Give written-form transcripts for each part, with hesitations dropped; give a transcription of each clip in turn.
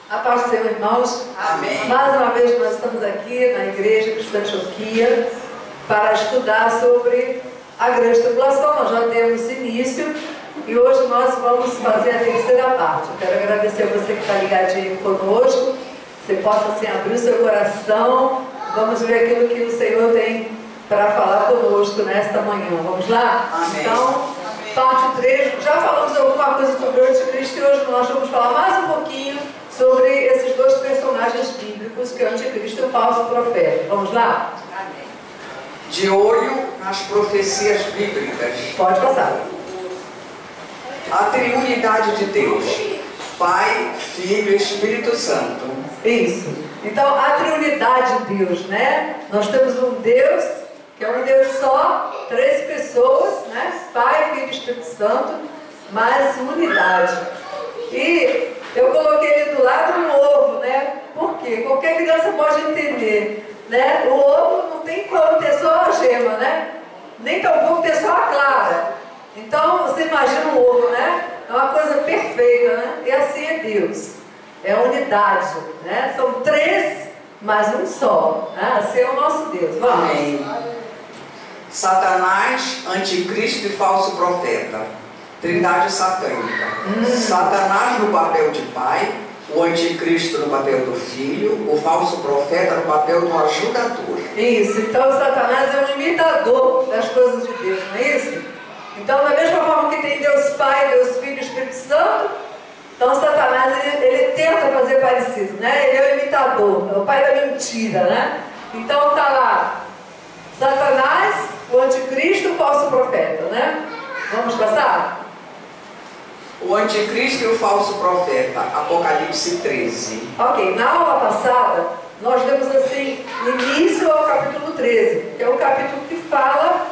A paz do Senhor, irmãos. Amém. Mais uma vez nós estamos aqui na Igreja Cristã de Antioquia para estudar sobre a grande tribulação. Nós já demos início e hoje nós vamos fazer a terceira parte. Eu quero agradecer a você que está ligadinho conosco. Você possa assim abrir o seu coração. Vamos ver aquilo que o Senhor tem para falar conosco nesta manhã. Vamos lá? Amém. Então, parte 3, já falamos alguma coisa sobre o Anticristo e hoje nós vamos falar mais um pouquinho sobre esses dois personagens bíblicos, que é o Anticristo e o falso profeta. Vamos lá? Amém. De olho nas profecias bíblicas. Pode passar. A triunidade de Deus, Pai, Filho e Espírito Santo. Isso. Então, a triunidade de Deus, né? Nós temos um Deus, que é um Deus só, 3 pessoas, né? Pai, Filho e Espírito Santo, mas unidade. E eu coloquei ele do lado um ovo, né? Por quê? Qualquer criança pode entender, né? O ovo não tem como ter só a gema, né? Nem tampouco ter só a clara. Então, você imagina um ovo, né? É uma coisa perfeita, né? E assim é Deus. É a unidade, né? São 3, mas um só. Né? Assim é o nosso Deus. Vamos. Amém. Satanás, anticristo e falso profeta. Trindade satânica. Satanás no papel de pai, o anticristo no papel do filho, o falso profeta no papel do ajudador. Isso, então Satanás é um imitador das coisas de Deus, não é isso? Então, da mesma forma que tem Deus Pai, Deus Filho e Espírito Santo, então Satanás ele tenta fazer parecido, né? Ele é o imitador, é o pai da mentira, né? Então tá lá Satanás, o anticristo e o falso profeta, né? Vamos passar? O anticristo e o falso profeta, Apocalipse 13. Ok, na aula passada nós demos assim início ao capítulo 13, que é o capítulo que fala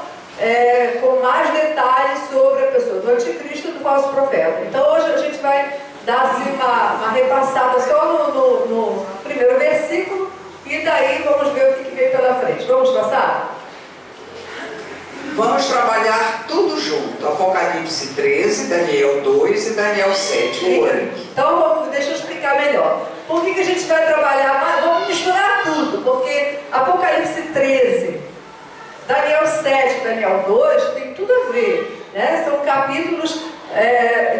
com mais detalhes sobre a pessoa do anticristo e do falso profeta. Então hoje a gente vai dar assim uma repassada só no primeiro versículo e daí vamos ver o que vem pela frente. Vamos passar? Vamos trabalhar tudo junto. Apocalipse 13, Daniel 2 e Daniel 7. Então deixa eu explicar melhor. Por que a gente vai trabalhar mais? Vamos misturar tudo, porque Apocalipse 13, Daniel 7 e Daniel 2 tem tudo a ver, né? São capítulos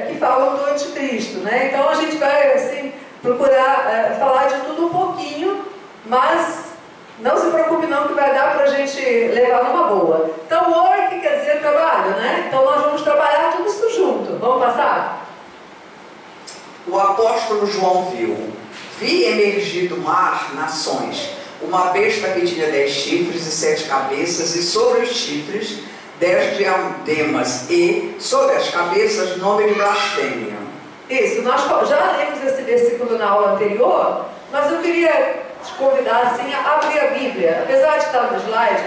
que falam do anticristo, né? Então a gente vai assim procurar falar de tudo um pouquinho, mas não se preocupe não que vai dar para a gente levar numa boa. Então work quer dizer trabalho, né? Então nós vamos trabalhar tudo isso junto. Vamos passar? O apóstolo João vi emergir do mar nações, uma besta que tinha 10 chifres e 7 cabeças, e sobre os chifres 10 diademas, e sobre as cabeças nome de blasfêmia. Isso, nós já lemos esse versículo na aula anterior, mas eu queria te convidar assim a abrir a Bíblia, apesar de estar no slide,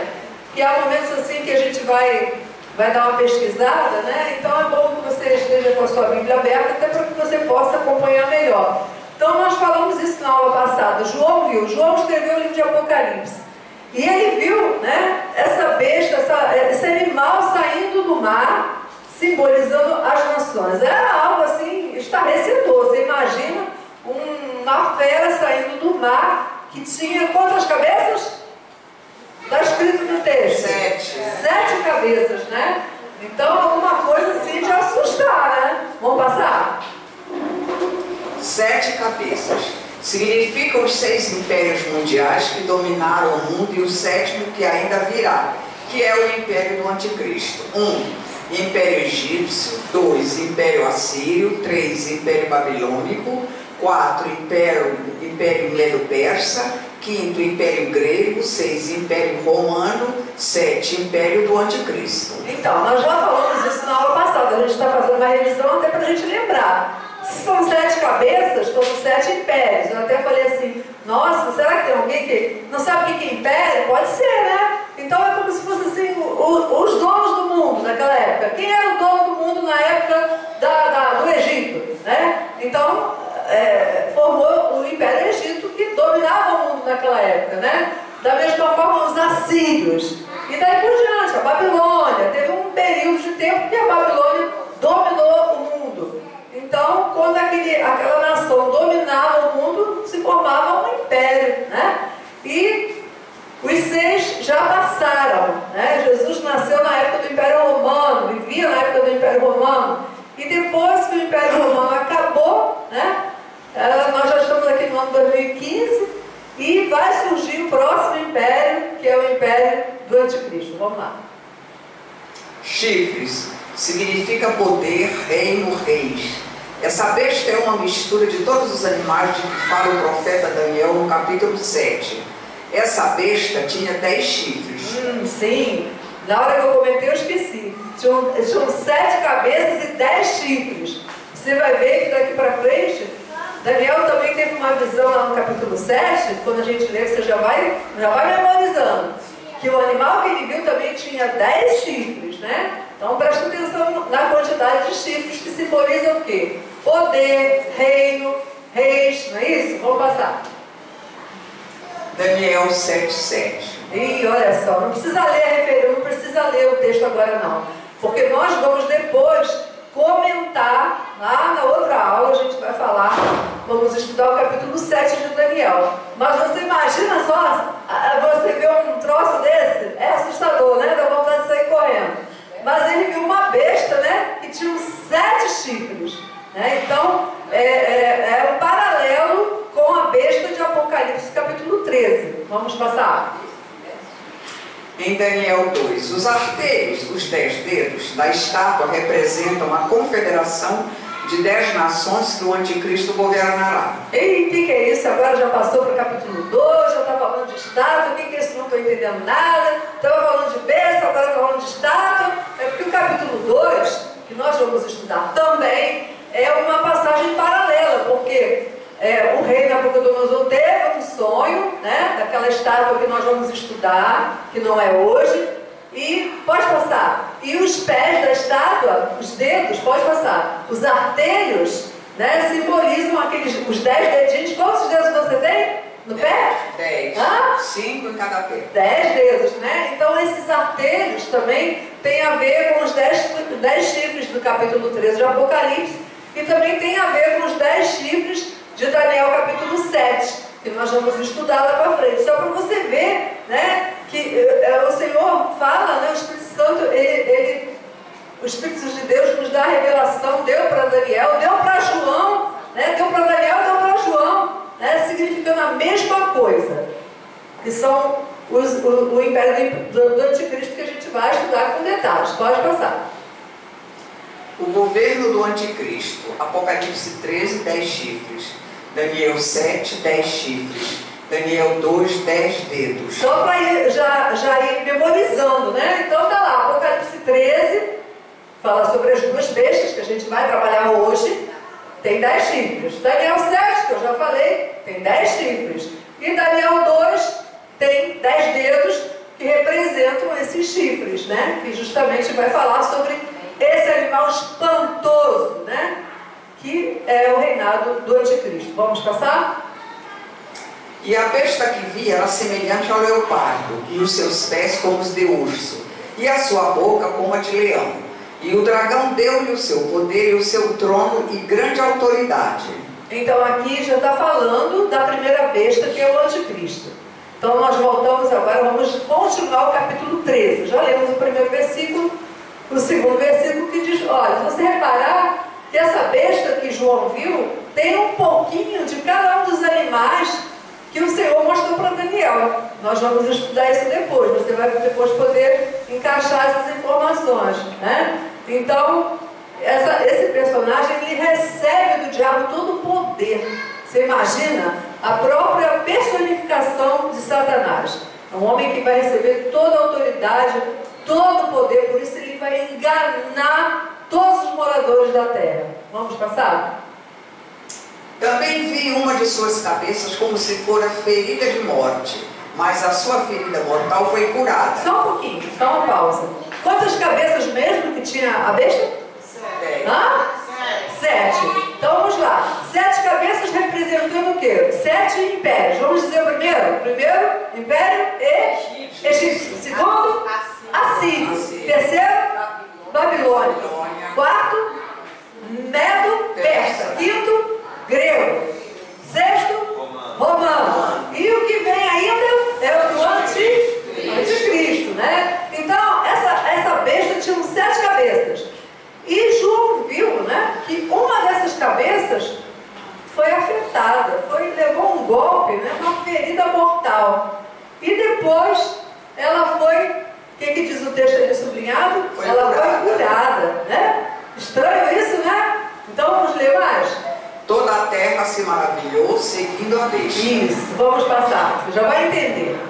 que há momentos assim que a gente vai dar uma pesquisada, né? Então é bom que você esteja com a sua Bíblia aberta, até para que você possa acompanhar melhor. Então nós falamos isso na aula passada. João escreveu o livro de Apocalipse. E ele viu, né, essa besta, esse animal saindo do mar, simbolizando as nações. Era algo assim estarrecedor. Você imagina uma fera saindo do mar que tinha quantas cabeças? Está escrito no texto. 7 cabeças, né? Então alguma coisa assim de assustar, né? Vamos passar? 7 cabeças significam os 6 impérios mundiais que dominaram o mundo e o 7º que ainda virá, que é o império do anticristo. 1. Império egípcio. 2. Império assírio. 3. Império babilônico. 4. Império medo-persa. 5. Império grego. 6. Império romano. 7. Império do anticristo. Então, nós já falamos isso na aula passada. A gente está fazendo uma revisão até para a gente lembrar. Se são 7 cabeças, foram 7 impérios. Eu até falei assim, nossa, será que tem alguém que não sabe o que é império? Pode ser, né? Então é como se fosse assim, os donos do mundo naquela época. Quem era o dono do mundo na época do Egito, né? Então, formou o Império Egito que dominava o mundo naquela época, né? Da mesma forma, os assírios. E daí por diante, a Babilônia. Teve um período de tempo que a Babilônia dominou o mundo. Então, quando aquela nação dominava o mundo, no ano 2015, e vai surgir o próximo império, que é o império do anticristo. Vamos lá. Chifres significa poder, reino, reis. Essa besta é uma mistura de todos os animais de que fala o profeta Daniel no capítulo 7. Essa besta tinha 10 chifres. Sim, na hora que eu comentei eu esqueci. Tinham 7 cabeças e 10 chifres. Você vai ver que daqui para frente, Daniel também teve uma visão lá no capítulo 7, quando a gente lê, você já vai memorizando, que o animal que ele viu também tinha 10 chifres, né? Então presta atenção na quantidade de chifres, que simbolizam o quê? Poder, reino, reis, não é isso? Vamos passar. Daniel 7:7. E olha só, não precisa ler a referência, não precisa ler o texto agora não, porque nós vamos depois comentar, lá na outra aula a gente vai falar, vamos estudar o capítulo 7 de Daniel. Mas você imagina só, você vê um troço desse, é assustador, né? Dá vontade de sair correndo. Mas ele viu uma besta, né? Que tinha 7 chifres, né? Então, é um paralelo com a besta de Apocalipse, capítulo 13. Vamos passar. Em Daniel 2, os arteios, os 10 dedos da estátua, representam a confederação de 10 nações que o anticristo governará. E o que é isso? Agora já passou para o capítulo 2, já está falando de estátua. O que é isso? Não estou entendendo nada. Estava falando de besta, agora está falando de estátua. É porque o capítulo 2, que nós vamos estudar também, é uma passagem paralela, porque o rei Nabucodonosor teve um sonho, né, daquela estátua que nós vamos estudar, que não é hoje, e pode passar. E os pés da estátua, os dedos, pode passar. Os artelhos, né, simbolizam os 10 dedinhos. Quantos dedos você tem no pé? 10. 5 em cada pé. 10 dedos, né? Então esses artelhos também têm a ver com os 10 chifres do capítulo 13 de Apocalipse, e também tem a ver com os 10 chifres de Daniel capítulo 7, que nós vamos estudar lá para frente. Só para você ver, né, que o Senhor fala, né, o Espírito Santo, o Espírito de Deus nos dá a revelação, deu para Daniel, deu para João, né, deu para Daniel, deu para João, né, significando a mesma coisa, que são o império do anticristo, que a gente vai estudar com detalhes. Pode passar. O governo do anticristo, Apocalipse 13, 10 chifres. Daniel 7, 10 chifres. Daniel 2, 10 dedos. Só para já ir memorizando, né? Então tá lá, Apocalipse 13, fala sobre as 2 bestas que a gente vai trabalhar hoje, tem 10 chifres. Daniel 7, que eu já falei, tem 10 chifres. E Daniel 2 tem 10 dedos, que representam esses chifres, né? Que justamente vai falar sobre esse animal espantoso, né? Que é o reinado do anticristo. Vamos passar? E a besta que vi era semelhante ao leopardo, e os seus pés como os de urso, e a sua boca como a de leão. E o dragão deu-lhe o seu poder e o seu trono e grande autoridade. Então aqui já está falando da primeira besta, que é o anticristo. Então nós voltamos agora, vamos continuar o capítulo 13. Já lemos o primeiro versículo, o segundo versículo, que diz, olha, se você reparar que essa besta que João viu tem um pouquinho de cada um dos animais que o Senhor mostrou para Daniel. Nós vamos estudar isso depois, você vai depois poder encaixar essas informações, né? Então, esse personagem, ele recebe do diabo todo o poder. Você imagina a própria personificação de Satanás. É um homem que vai receber toda a autoridade, todo o poder, por isso ele vai enganar todos os moradores da terra. Vamos passar? Também vi uma de suas cabeças como se fora ferida de morte, mas a sua ferida mortal foi curada. Só um pouquinho, só uma pausa. Quantas cabeças mesmo que tinha a besta? 7. Então vamos lá. 7 cabeças representando o quê? 7 impérios. Vamos dizer o primeiro? Primeiro, império egípcio. Segundo, Assírio. Terceiro, Babilônia. Quarto, Medo, Persa. Quinto, grego. Sexto, romano. E o que vem ainda é o do anticristo, né? Então, essa besta tinha 7 cabeças. E João viu, né, que uma dessas cabeças foi afetada, levou golpe, né? Uma ferida mortal. E depois ela foi, o que diz o texto ali sublinhado? Ela foi curada, né? Estranho isso, né? Então vamos ler mais? Toda a terra se maravilhou seguindo a besta. Isso, vamos passar, você já vai entender.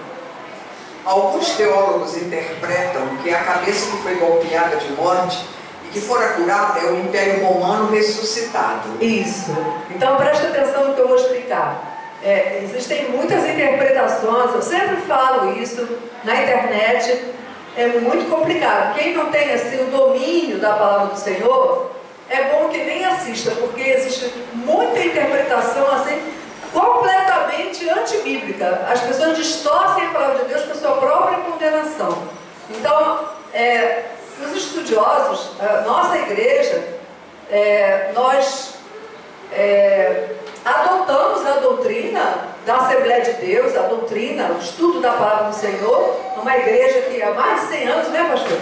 Alguns teólogos interpretam que a cabeça que foi golpeada de morte e que fora curada é o Império Romano ressuscitado. Isso. Então preste atenção no que eu vou explicar. Existem muitas interpretações, eu sempre falo isso na internet, é muito complicado. Quem não tem assim, o domínio da palavra do Senhor, é bom que nem assista, porque existe muita interpretação assim, completamente antibíblica. As pessoas distorcem a palavra de Deus para sua própria condenação. Então, os estudiosos, nossa igreja, nós adotamos a doutrina da Assembleia de Deus, a doutrina, o estudo da palavra do Senhor, uma igreja que há mais de 100 anos, né, pastor?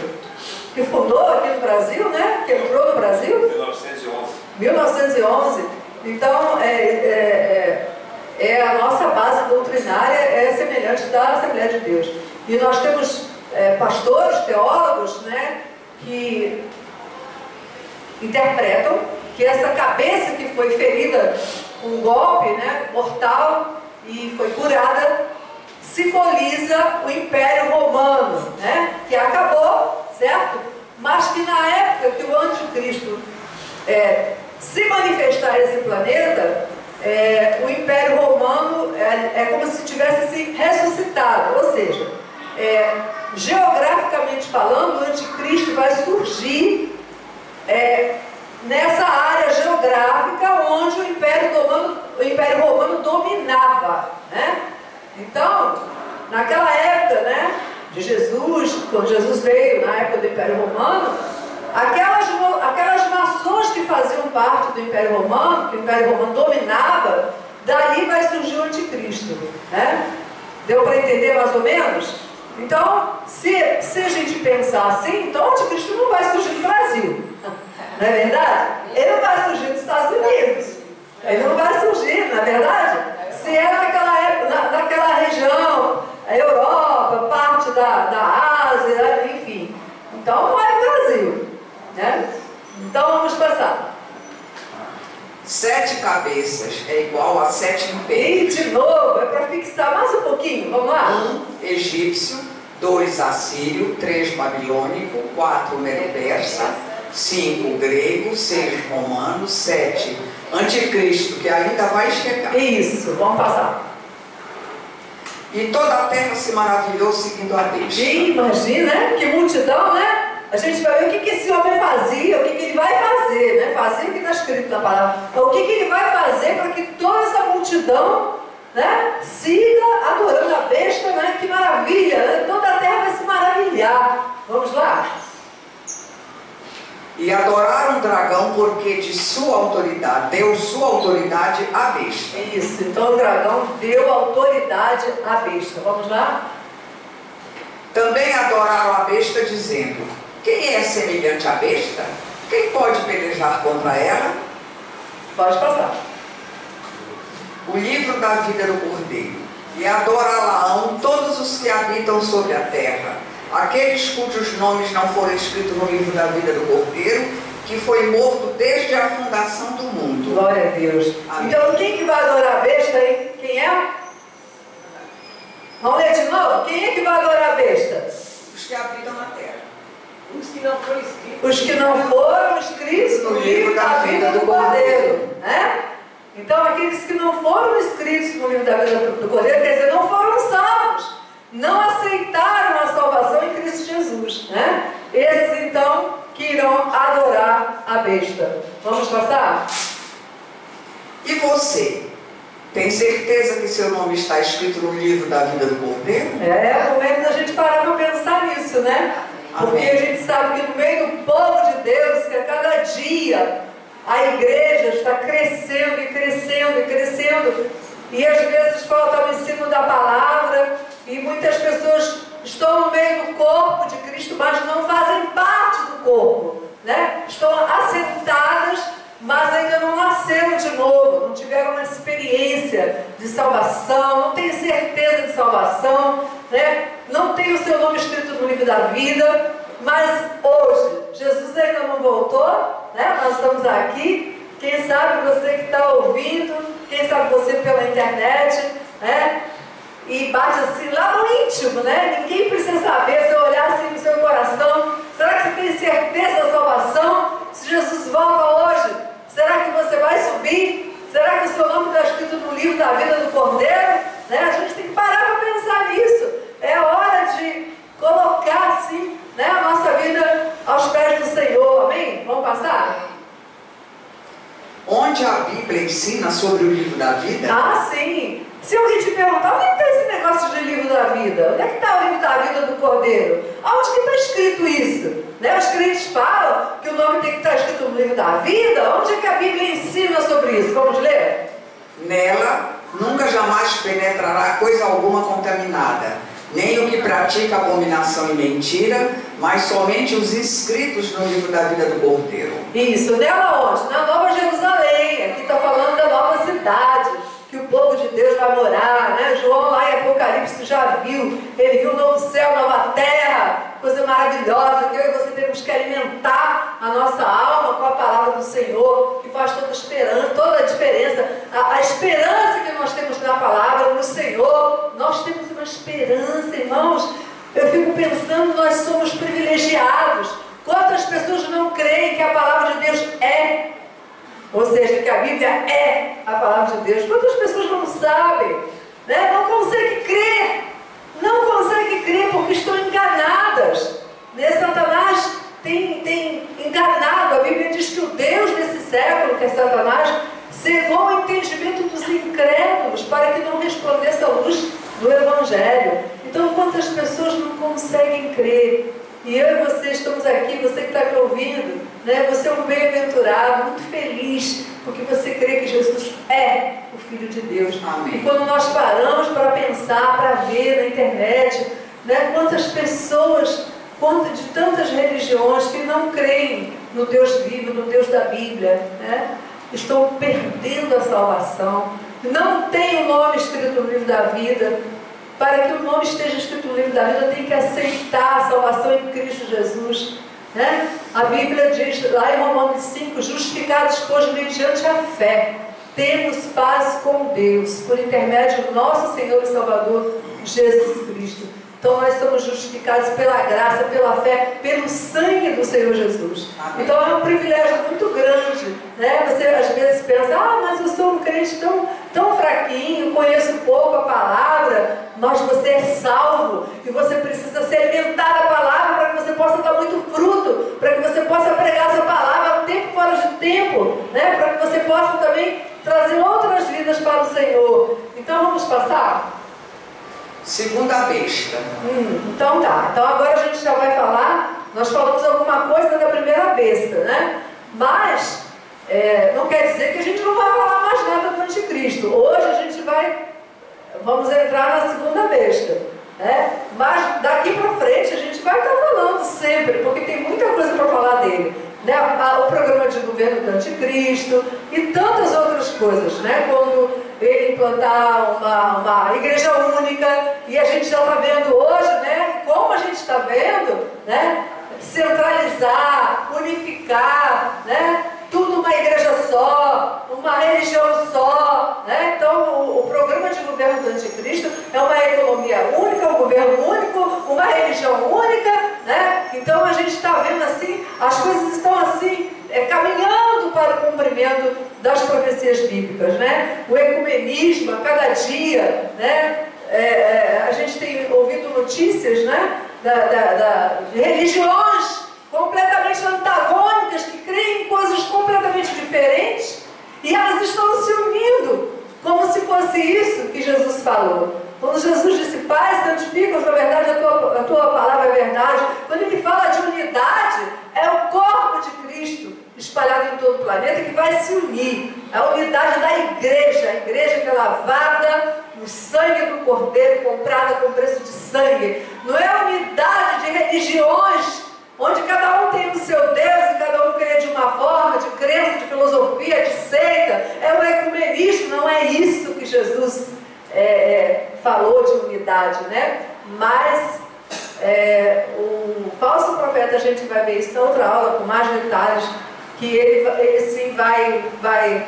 Que fundou aqui no Brasil, né? Que entrou no Brasil? 1911. 1911. Então, a nossa base doutrinária é semelhante da Assembleia de Deus. E nós temos pastores, teólogos, né, que interpretam que essa cabeça que foi ferida com um golpe, né, mortal e foi curada, simboliza o Império Romano, né, que acabou, certo? Mas que na época que o anticristo se manifestar nesse planeta, o Império Romano é como se tivesse se ressuscitado, ou seja, geograficamente falando, o anticristo vai surgir nessa área geográfica onde o Império Romano dominava, né? Então, naquela época, né, de Jesus, quando Jesus veio na época do Império Romano, aquelas nações que faziam parte do Império Romano, que o Império Romano dominava, daí vai surgir o anticristo, né? Deu para entender mais ou menos? Então, se a gente pensar assim, então o anticristo não vai surgir no Brasil, não é verdade? Ele não vai surgir nos Estados Unidos, ele não vai surgir, não é verdade? Se é naquela época, naquela região, a Europa, parte da Ásia, enfim. Então não é o Brasil, né? Então vamos passar. 7 cabeças é igual a 7 impérios. E de novo, é para fixar mais um pouquinho, vamos lá? 1 egípcio, 2 assírio, 3 babilônico, 4 medo-persa, 5 grego, 6 romano, 7 anticristo, que ainda vai chegar. Isso, vamos passar. E toda a terra se maravilhou seguindo a besta. E imagina, né? Que multidão, né? A gente vai ver o que esse homem fazia, o que ele vai fazer, né? Fazia o que está escrito na palavra. Então, o que ele vai fazer para que toda essa multidão, né, siga adorando a besta, né? Que maravilha, né? Toda a terra vai se maravilhar. Vamos lá? E adoraram o dragão porque de sua autoridade, deu sua autoridade à besta. Isso, então o dragão deu autoridade à besta. Vamos lá? Também adoraram a besta dizendo: quem é semelhante à besta? Quem pode pelejar contra ela? Pode passar. O livro da vida do Cordeiro. E adorá-la-ão todos os que habitam sobre a terra, aqueles cujos nomes não foram escritos no livro da vida do Cordeiro, que foi morto desde a fundação do mundo. Glória a Deus. Amém. Então quem que vai adorar a besta aí? Quem é? Vamos ler de novo? Quem é que vai adorar a besta? Os que habitam na terra. Os que não foram escritos. Os que não foram escritos no livro da vida do Cordeiro, né? Então aqueles que não foram escritos no livro da vida do Cordeiro, quer dizer, não foram salvos, não aceitaram a salvação em Cristo Jesus, né? Esses então que irão adorar a besta. Vamos passar? E você? Tem certeza que seu nome está escrito no livro da vida do Cordeiro? É o momento da gente parar para pensar nisso, né? Porque Amém. a gente sabe que no meio do povo de Deus, que a cada dia a igreja está crescendo e crescendo e crescendo, e às vezes falta o ensino da palavra, e muitas pessoas estão no meio do corpo de Cristo, mas não fazem parte do corpo, né? Estão assentadas, mas ainda não nasceram de novo, não tiveram uma experiência de salvação, não têm certeza de salvação, né? Não tem o seu nome escrito no livro da vida, mas hoje, Jesus ainda não voltou, né? Nós estamos aqui, quem sabe você que está ouvindo, quem sabe você pela internet, né? E bate assim lá no íntimo, né? Ninguém precisa saber, se eu olhar assim no seu coração, será que você tem certeza da salvação? Se Jesus volta hoje, será que você vai subir? Será que o seu nome está escrito no livro da vida do Cordeiro? Né? A gente tem que parar para pensar nisso. É hora de colocar, assim, né, a nossa vida aos pés do Senhor. Amém? Vamos passar? Onde a Bíblia ensina sobre o livro da vida? Ah, sim. Se alguém te perguntar, onde é que está esse negócio de livro da vida? Onde é que está o livro da vida do Cordeiro? Aonde que está escrito isso? Né? Os crentes falam que o nome tem que estar escrito no livro da vida. Onde é que a Bíblia ensina sobre isso? Vamos ler? Nela nunca jamais penetrará coisa alguma contaminada, nem o que pratica abominação e mentira, mas somente os inscritos no livro da vida do Cordeiro. Isso, nela onde? Na Nova Jerusalém. Aqui está falando da nova cidade, que o povo de Deus vai morar, né? João lá em Apocalipse já viu, ele viu um novo céu, nova terra, coisa maravilhosa, que eu e você temos que alimentar a nossa alma com a palavra do Senhor, que faz toda a diferença, a esperança que nós temos na palavra, no Senhor. Nós temos uma esperança, irmãos. Eu fico pensando, nós somos privilegiados. Quantas pessoas não creem que a palavra de Deus é? Ou seja, que a Bíblia é a palavra de Deus. Quantas pessoas não sabem, né? Não conseguem crer. Não conseguem crer porque estão enganadas, né? Satanás tem enganado. A Bíblia diz que o Deus desse século, que é Satanás, cegou o entendimento dos incrédulos para que não resplandece a luz do Evangelho. Então, quantas pessoas não conseguem crer? E eu e você estamos aqui, você que está me ouvindo, né? Você é um bem-aventurado, muito feliz, porque você crê que Jesus é o Filho de Deus. Amém. E quando nós paramos para pensar, para ver na internet, né, quantas pessoas, de tantas religiões que não creem no Deus vivo, no Deus da Bíblia, né, estão perdendo a salvação, não tem o nome escrito no livro da vida. Para que o nome esteja escrito no livro da vida, tem que aceitar a salvação em Cristo Jesus, né? A Bíblia diz lá em Romanos 5, justificados, pois, mediante a fé, temos paz com Deus, por intermédio do nosso Senhor e Salvador, Jesus Cristo. Então nós somos justificados pela graça, pela fé, pelo sangue do Senhor Jesus. Amém. Então é um privilégio muito grande, né? Você às vezes pensa, mas eu sou um crente tão fraquinho, conheço pouco a palavra, mas você é salvo e você precisa se alimentar da palavra para que você possa dar muito fruto, para que você possa pregar essa palavra tempo fora de tempo, né? Para que você possa também trazer outras vidas para o Senhor. Então vamos passar? Segunda besta. Então tá. Então agora a gente já vai falar, nós falamos alguma coisa da primeira besta, né? Mas não quer dizer que a gente não vai falar mais nada do anticristo. Hoje a gente vamos entrar na segunda besta, né? Mas daqui para frente a gente vai estar falando sempre, porque tem muita coisa para falar dele, né? O programa de governo do anticristo e tantas outras coisas, né? Quando ele implantar uma igreja única, e a gente já está vendo hoje, né? Como a gente está vendo, né? Centralizar, unificar, né? Tudo uma igreja só, uma religião só, né? Então o programa de governo do anticristo é uma economia única, um governo único, uma religião única, né? Então a gente está vendo assim, as coisas estão assim, caminhando para o cumprimento das profecias bíblicas, né? O ecumenismo a cada dia, né? A gente tem ouvido notícias, né? De religiões completamente antagônicas, que creem em coisas completamente diferentes, e elas estão se unindo, como se fosse isso que Jesus falou. Quando Jesus disse, Pai, santifica-os na verdade, a tua palavra é verdade. Quando ele fala de unidade, é o corpo de Cristo espalhado em todo o planeta que vai se unir. É a unidade da igreja, a igreja que é lavada no sangue do Cordeiro, comprada com preço de sangue. Não é a unidade de religiões onde cada um tem o seu Deus e cada um crê de uma forma, de crença, de filosofia, de seita. É o ecumenismo, não é isso que Jesus falou de unidade, né? Mas o falso profeta, a gente vai ver isso na outra aula com mais detalhes, que ele sim vai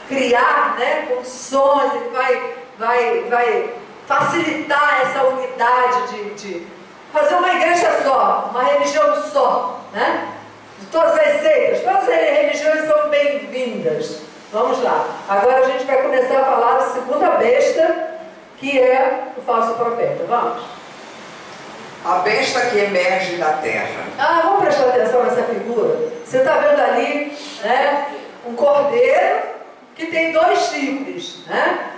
criar, né, condições, ele vai facilitar essa unidade de fazer uma igreja só, uma religião só, né? De todas as seitas, todas as religiões são bem-vindas. Vamos lá. Agora a gente vai começar a falar da segunda besta, que é o falso profeta. Vamos. A besta que emerge da terra. Vamos prestar atenção nessa figura. Você está vendo ali, né, um cordeiro que tem 2 chifres, né?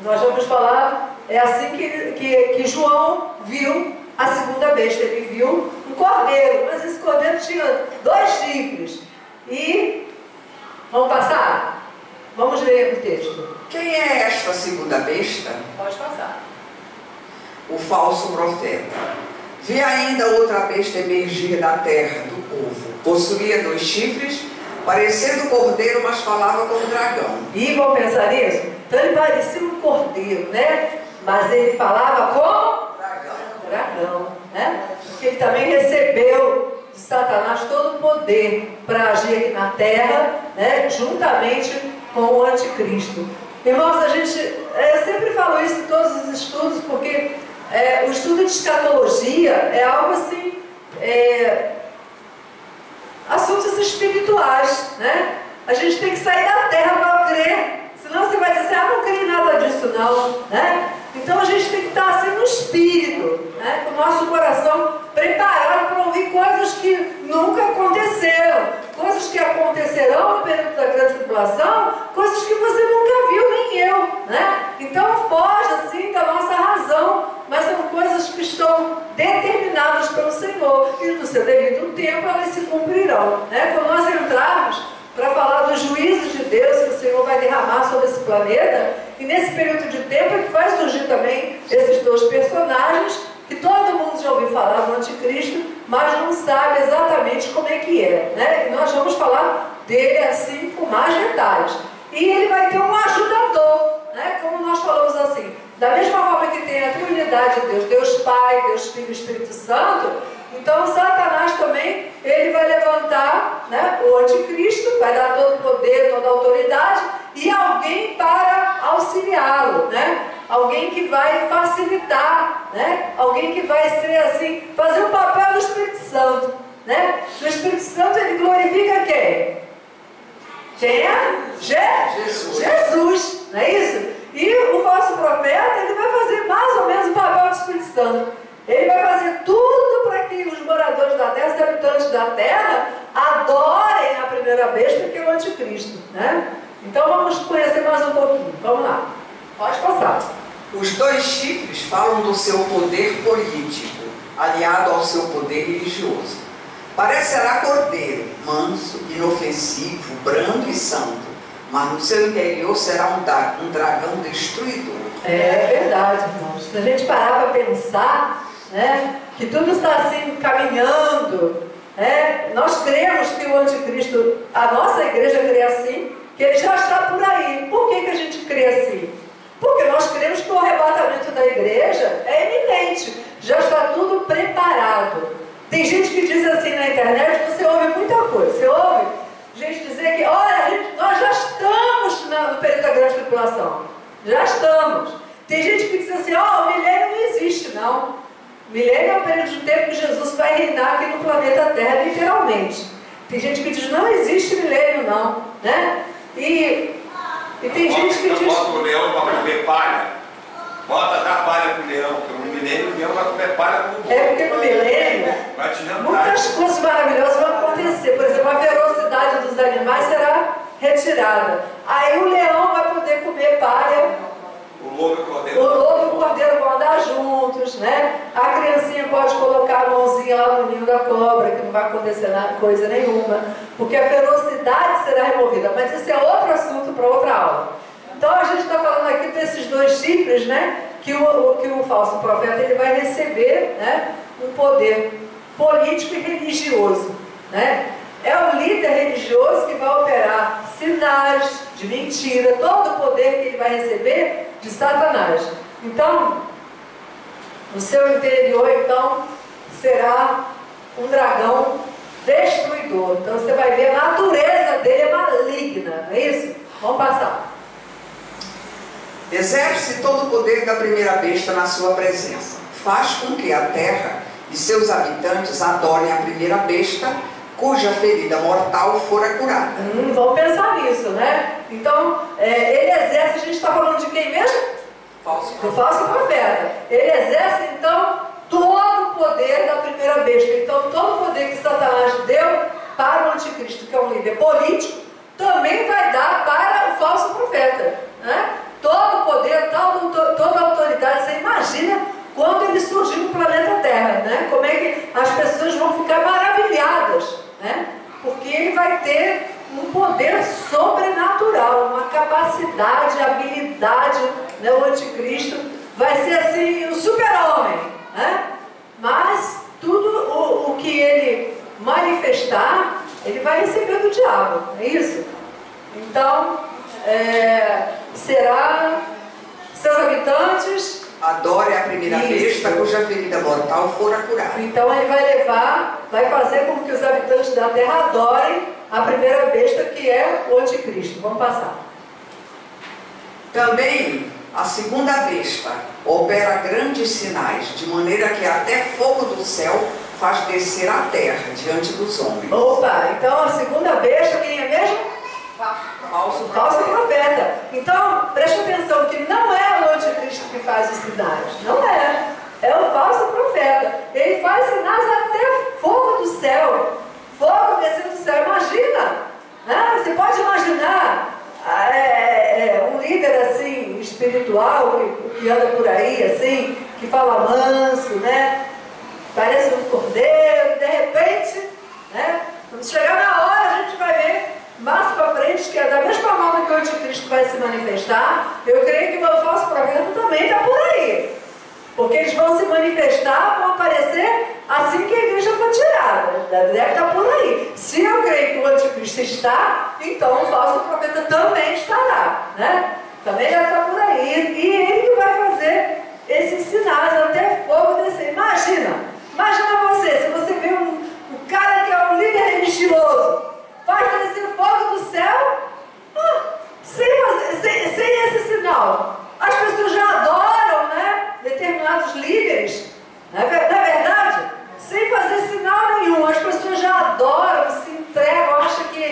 Nós vamos falar, é assim que João viu a segunda besta. Ele viu um cordeiro, mas esse cordeiro tinha 2 chifres. E, vamos passar? Vamos ler o texto. Quem é esta segunda besta? Pode passar. O falso profeta. Vi ainda outra besta emergir da terra do povo. Possuía 2 chifres, parecendo cordeiro, mas falava como dragão. E vamos pensar nisso? Então ele parecia um cordeiro, né? Mas ele falava como? Dragão, né? Porque ele também recebeu de Satanás todo o poder para agir aqui na terra, né? Juntamente com o anticristo. Irmãos, a gente sempre falo isso em todos os estudos, porque o estudo de escatologia é algo assim, assuntos espirituais, né? A gente tem que sair da terra para crer, senão você vai dizer assim, não creio em nada disso não, né? Então a gente tem que estar assim no espírito, né? Com o nosso coração preparado para ouvir coisas que nunca aconteceram, coisas que acontecerão no período da grande tribulação, coisas que você nunca viu, nem eu, né? Então foge assim da nossa razão, mas são coisas que estão determinadas pelo Senhor, e no seu devido tempo elas se cumprirão, né? Quando nós entrarmos para falar dos juízos de Deus que o Senhor vai derramar sobre esse planeta, e nesse período de tempo é que vai surgir também esses 2 personagens que todo mundo já ouviu falar do anticristo, mas não sabe exatamente como é que é, né? E nós vamos falar dele assim com mais detalhes. E ele vai ter um ajudador, né? Como nós falamos assim, da mesma forma que tem a Trindade de Deus, Deus Pai, Deus Filho e Espírito Santo, então Satanás também, ele vai levantar, né, o anticristo, vai dar todo o poder, toda a autoridade, e alguém para auxiliá-lo, né? Alguém que vai facilitar, né? Alguém que vai ser assim, fazer o papel do Espírito Santo, né? O Espírito Santo, ele glorifica quem? Quem é? Jesus, não é isso? E o falso profeta, ele vai fazer mais ou menos o papel do Espírito Santo. Ele vai fazer tudo para que os moradores da terra, os habitantes da terra, adorem a primeira besta, que é o anticristo, né? Então vamos conhecer mais um pouquinho. Vamos lá. Pode passar. Os 2 chifres falam do seu poder político, aliado ao seu poder religioso. Parecerá cordeiro, manso, inofensivo, brando e santo, mas no seu interior será um dragão destruidor. É verdade, irmãos. Se a gente parar para pensar, né, que tudo está assim caminhando, né, nós cremos que o anticristo, a nossa igreja crê assim, que ele já está por aí. Por que a gente crê assim? Porque nós cremos que o arrebatamento da igreja é iminente, já está tudo preparado. Tem gente que diz assim na internet, você ouve muita coisa, você ouve gente dizer que, olha, nós já estamos no período da grande tribulação, já estamos. Tem gente que diz assim, o milênio não existe, não. O milênio é o período de tempo que Jesus vai reinar aqui no planeta Terra, literalmente. Tem gente que diz, não existe milênio, não, né? E tem gente que diz... Bota o leão para comer palha. Bota a palha pro leão, porque no milênio o leão vai comer palha com o É porque no milênio, muitas coisas maravilhosas vão acontecer. Por exemplo, a velocidade dos animais será retirada. Aí o leão vai poder comer palha. O lobo e o cordeiro vão andar juntos, né? A criancinha pode colocar a mãozinha lá no ninho da cobra, que não vai acontecer coisa nenhuma, porque a ferocidade será removida. Mas esse é outro assunto para outra aula. Então a gente está falando aqui desses 2 chifres, né? Que o falso profeta ele vai receber, né, um poder. político e religioso, né? É o líder religioso que vai operar sinais de mentira, todo o poder que ele vai receber de Satanás. Então, o seu interior, então, será um dragão destruidor. Então, você vai ver a natureza dele é maligna, não é isso? Vamos passar. Exerce todo o poder da primeira besta na sua presença. Faz com que a terra e seus habitantes adorem a primeira besta, cuja ferida mortal fora curada. Vamos pensar nisso, né? Então, ele exerce, a gente está falando de quem mesmo? Do falso profeta. Ele exerce, então, todo o poder da primeira besta. Então, todo o poder que Satanás deu para o anticristo, que é um líder político, também vai dar para o falso profeta, né? Todo o poder, toda a autoridade. Você imagina quando ele surgiu no planeta Terra, né? Como é que as pessoas vão ficar maravilhadas, né? Porque ele vai ter um poder sobrenatural, uma capacidade, habilidade, né? O anticristo vai ser assim, um super-homem, né? Mas tudo o que ele manifestar, ele vai receber do diabo, é isso? Então, será seus habitantes... Adore a primeira besta, cuja ferida mortal fora curada. Então ele vai fazer com que os habitantes da terra adorem a primeira besta, que é o anticristo. Vamos passar. Também a segunda besta opera grandes sinais, de maneira que até fogo do céu faz descer a terra diante dos homens. Opa, então a segunda besta, quem é mesmo? Falso profeta. Então, preste atenção que não é o anticristo que faz os sinais. Não é. É o falso profeta. Ele faz sinais até fogo do céu. Fogo descendo do céu. Imagina. Né? Você pode imaginar um líder assim, espiritual, que anda por aí, assim, que fala manso, né? Parece um cordeiro, de repente, né? Quando chegar na hora, a gente vai ver mais para frente, que é da mesma forma que o anticristo vai se manifestar. Eu creio que o meu falso profeta também está por aí, porque eles vão se manifestar, vão aparecer assim que a igreja for tirada. Deve estar por aí. Se eu creio que o anticristo está, então o falso profeta também estará, né? Também deve estar por aí, e ele que vai fazer esses sinais até fogo descer. Imagina você, se você vê um cara que é um líder religioso, faz descer fogo do céu, sem esse sinal. As pessoas já adoram, né, determinados líderes, não é verdade? Sem fazer sinal nenhum, as pessoas já adoram, se entregam, acham que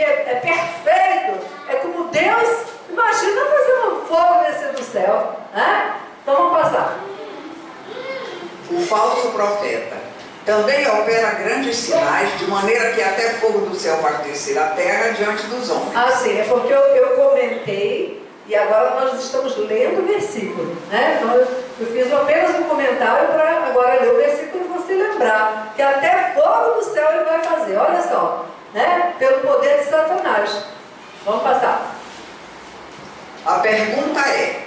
é perfeito, é como Deus. Imagina fazendo fogo descer do céu, né? Então vamos passar. O falso profeta também opera grandes sinais, de maneira que até fogo do céu faz descer a terra diante dos homens. Ah, sim, é porque eu comentei e agora nós estamos lendo o versículo, né? Então eu fiz apenas um comentário para agora ler o versículo e você lembrar que até fogo do céu ele vai fazer, olha só, né? Pelo poder de Satanás. Vamos passar. A pergunta é: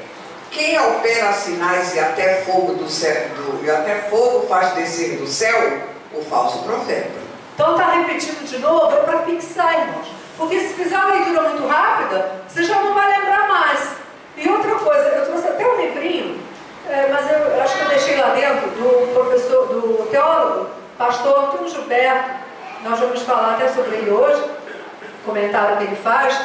quem opera sinais e até fogo do céu, e até fogo faz descer do céu? O falso profeta. Então está repetindo de novo, é para fixar, irmãos. Porque se fizer uma leitura muito rápida, você já não vai lembrar mais. E outra coisa, eu trouxe até um livrinho, mas eu acho que eu deixei lá dentro, do teólogo, pastor Antônio Gilberto. Nós vamos falar até sobre ele hoje, comentário que ele faz.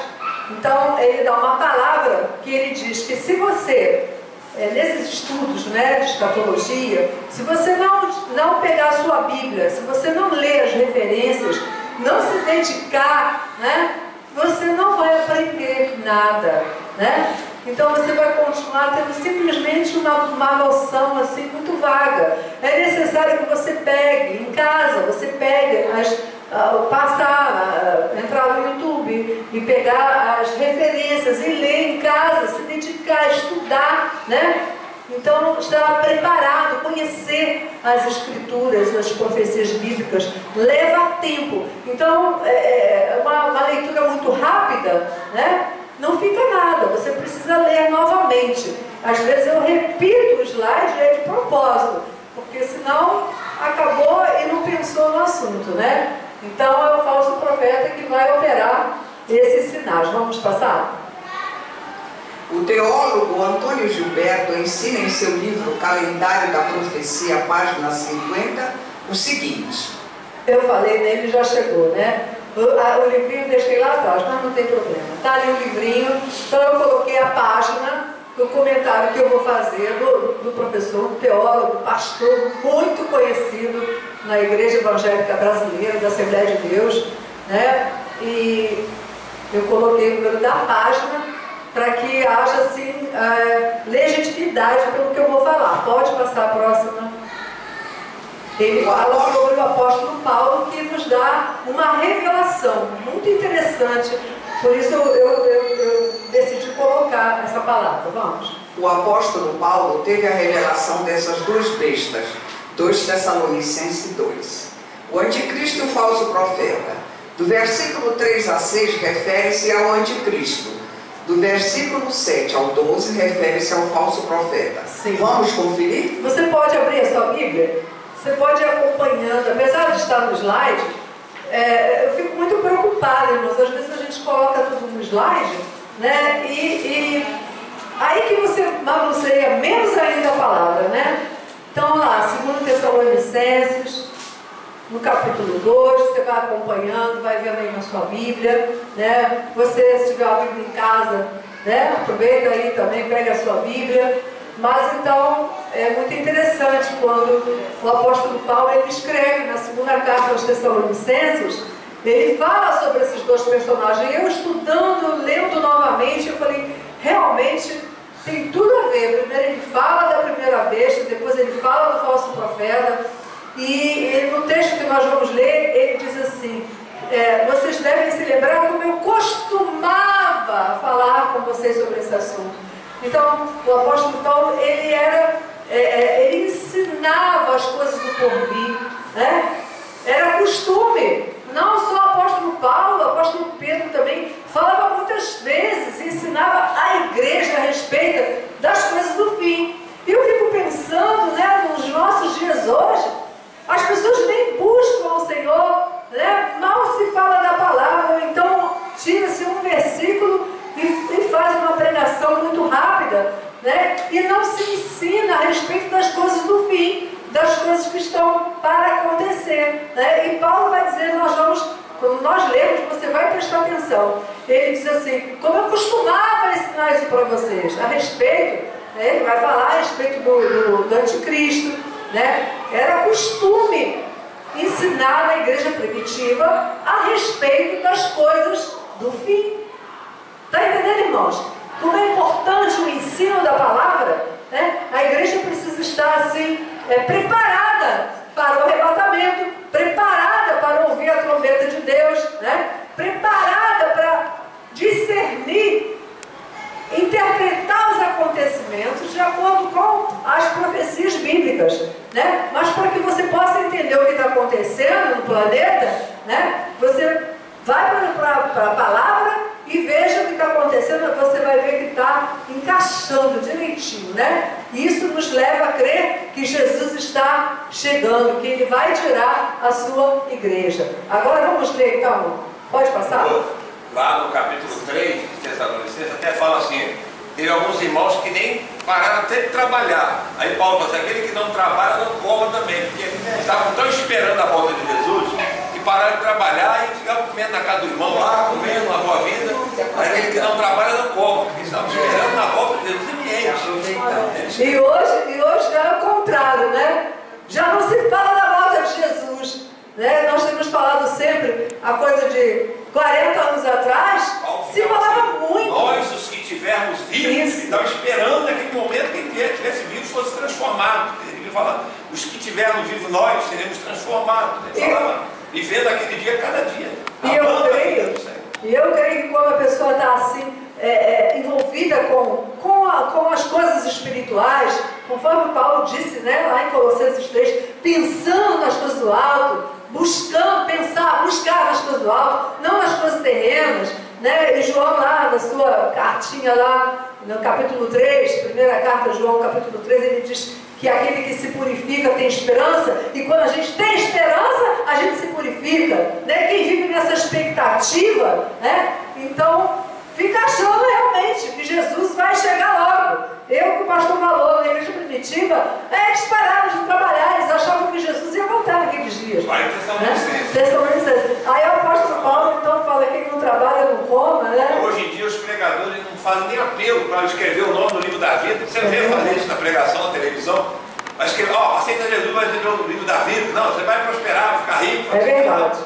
Então, ele dá uma palavra que ele diz que se você, nesses estudos, né, de escatologia, se você não pegar a sua Bíblia, se você não ler as referências, não se dedicar, né, você não vai aprender nada, né? Então você vai continuar tendo simplesmente uma noção assim muito vaga. É necessário que você pegue em casa, você pegue entrar no YouTube e pegar as referências e ler em casa, se dedicar, estudar, né? Então, estar preparado, conhecer as escrituras, as profecias bíblicas, leva tempo. Então, uma leitura muito rápida, né? Não fica nada, você precisa ler novamente. Às vezes eu repito o slide de propósito, porque senão acabou e não pensou no assunto, né? Então é o falso profeta que vai operar esses sinais. Vamos passar? O teólogo Antônio Gilberto ensina em seu livro Calendário da Profecia, página 50, o seguinte. Eu falei nele, já chegou, né? O livrinho eu deixei lá atrás, mas não tem problema. Está ali o livrinho, então eu coloquei a página do comentário que eu vou fazer do professor, teólogo, pastor, muito conhecido na Igreja Evangélica Brasileira, da Assembleia de Deus, né? E eu coloquei o número da página para que haja, assim, legitimidade pelo que eu vou falar. Pode passar a próxima. Ele fala sobre o apóstolo Paulo, que nos dá uma revelação muito interessante. Por isso eu decidi colocar essa palavra. Vamos. O apóstolo Paulo teve a revelação dessas duas bestas, 2 Tessalonicenses 2. O anticristo e o falso profeta. Do versículo 3 a 6 refere-se ao anticristo. Do versículo 7 ao 12 refere-se ao falso profeta. Sim. Vamos conferir? Você pode abrir a sua Bíblia? Você pode ir acompanhando. Apesar de estar no slide, eu fico muito preocupada, irmãos. Às vezes a gente coloca tudo no slide, né? E aí que você manuseia menos ainda a palavra, né? Então, lá, 2 Tessalonicenses, no capítulo 2, você vai acompanhando, vai vendo aí na sua Bíblia, né? Você, se tiver a Bíblia em casa, né? Aproveita aí também, pega a sua Bíblia. Mas então, é muito interessante quando o apóstolo Paulo, ele escreve na segunda carta aos Tessalonicenses, ele fala sobre esses dois personagens. E eu estudando, lendo novamente, eu falei, realmente tem tudo a ver. Primeiro ele fala da primeira besta, depois ele fala do falso profeta. E no texto que nós vamos ler, ele diz assim, vocês devem se lembrar como eu costumava falar com vocês sobre esse assunto. Então, o apóstolo Paulo, ele ensinava as coisas do porvir, né? Era costume. Não só o apóstolo Paulo, o apóstolo Pedro também falava muitas vezes, ensinava a igreja a respeito das coisas do fim. E eu fico pensando, né, nos nossos dias hoje, as pessoas nem buscam o Senhor, né? Mal se fala da palavra, ou então tira-se um versículo e faz uma pregação muito rápida, né? E não se ensina a respeito das coisas do fim, das coisas que estão para acontecer, né? E Paulo vai dizer, quando nós lemos, você vai prestar atenção. Ele diz assim, como eu costumava ensinar isso para vocês, a respeito, né? Ele vai falar a respeito do anticristo, né? Era costume ensinar na igreja primitiva a respeito das coisas do fim. Está entendendo, irmãos? Como é importante o ensino da palavra, né? A igreja precisa estar assim, preparada para o arrebatamento, preparada para ouvir a trombeta de Deus, né? Preparada para discernir, interpretar os acontecimentos de acordo com as profecias bíblicas, né? Mas para que você possa entender o que está acontecendo no planeta, né? Você vai para a palavra e veja o que está acontecendo, você vai ver que está encaixando direitinho, né? E isso nos leva a crer que Jesus está chegando, que Ele vai tirar a sua igreja. Agora vamos ler então, pode passar? Lá no capítulo 3 de Tessalonicenses, até fala assim, teve alguns irmãos que nem pararam até de trabalhar. Aí Paulo fala assim, aquele que não trabalha não coma também, porque estavam tão esperando a volta de Jesus, pararam de trabalhar e ficavam comendo na casa do irmão lá, comendo uma boa vida. Aquele que não trabalha não come, porque estavam esperando na volta de Jesus e E hoje já é o contrário, né? Já não se fala da volta de Jesus, né? Nós temos falado sempre, a coisa de 40 anos atrás, se falava muito. Nós, os que tivermos vivos, estamos esperando aquele momento que quem estivesse vivo fosse transformado. Ele fala, os que tivermos vivos, nós seremos transformados. Ele falava, vivendo aquele dia cada dia. E eu creio que quando a pessoa está assim, envolvida com as coisas espirituais, conforme Paulo disse, né, lá em Colossenses 3, pensando nas coisas do alto, buscar nas coisas do alto, não nas coisas terrenas, né? E João lá, na sua cartinha lá, no capítulo 3, primeira carta de João, capítulo 3, ele diz que aquele que se purifica tem esperança, e quando a gente tem esperança, a gente se purifica, né? Quem vive nessa expectativa, né? Então, fica achando realmente que Jesus vai chegar logo. Que o pastor falou na igreja primitiva, eles pararam de trabalhar, eles achavam que Jesus ia voltar naqueles dias. Vai em Tessalonicenses. né? Tessalonicenses. Aí o apóstolo Paulo então fala que quem não trabalha não coma, né? Hoje em dia os pregadores não fazem nem apelo para escrever o nome do livro da vida. Você não vê fazer isso na pregação, na televisão. Vai escrever, aceita Jesus, vai escrever o livro da vida. Não, você vai prosperar, vai ficar rico. É verdade.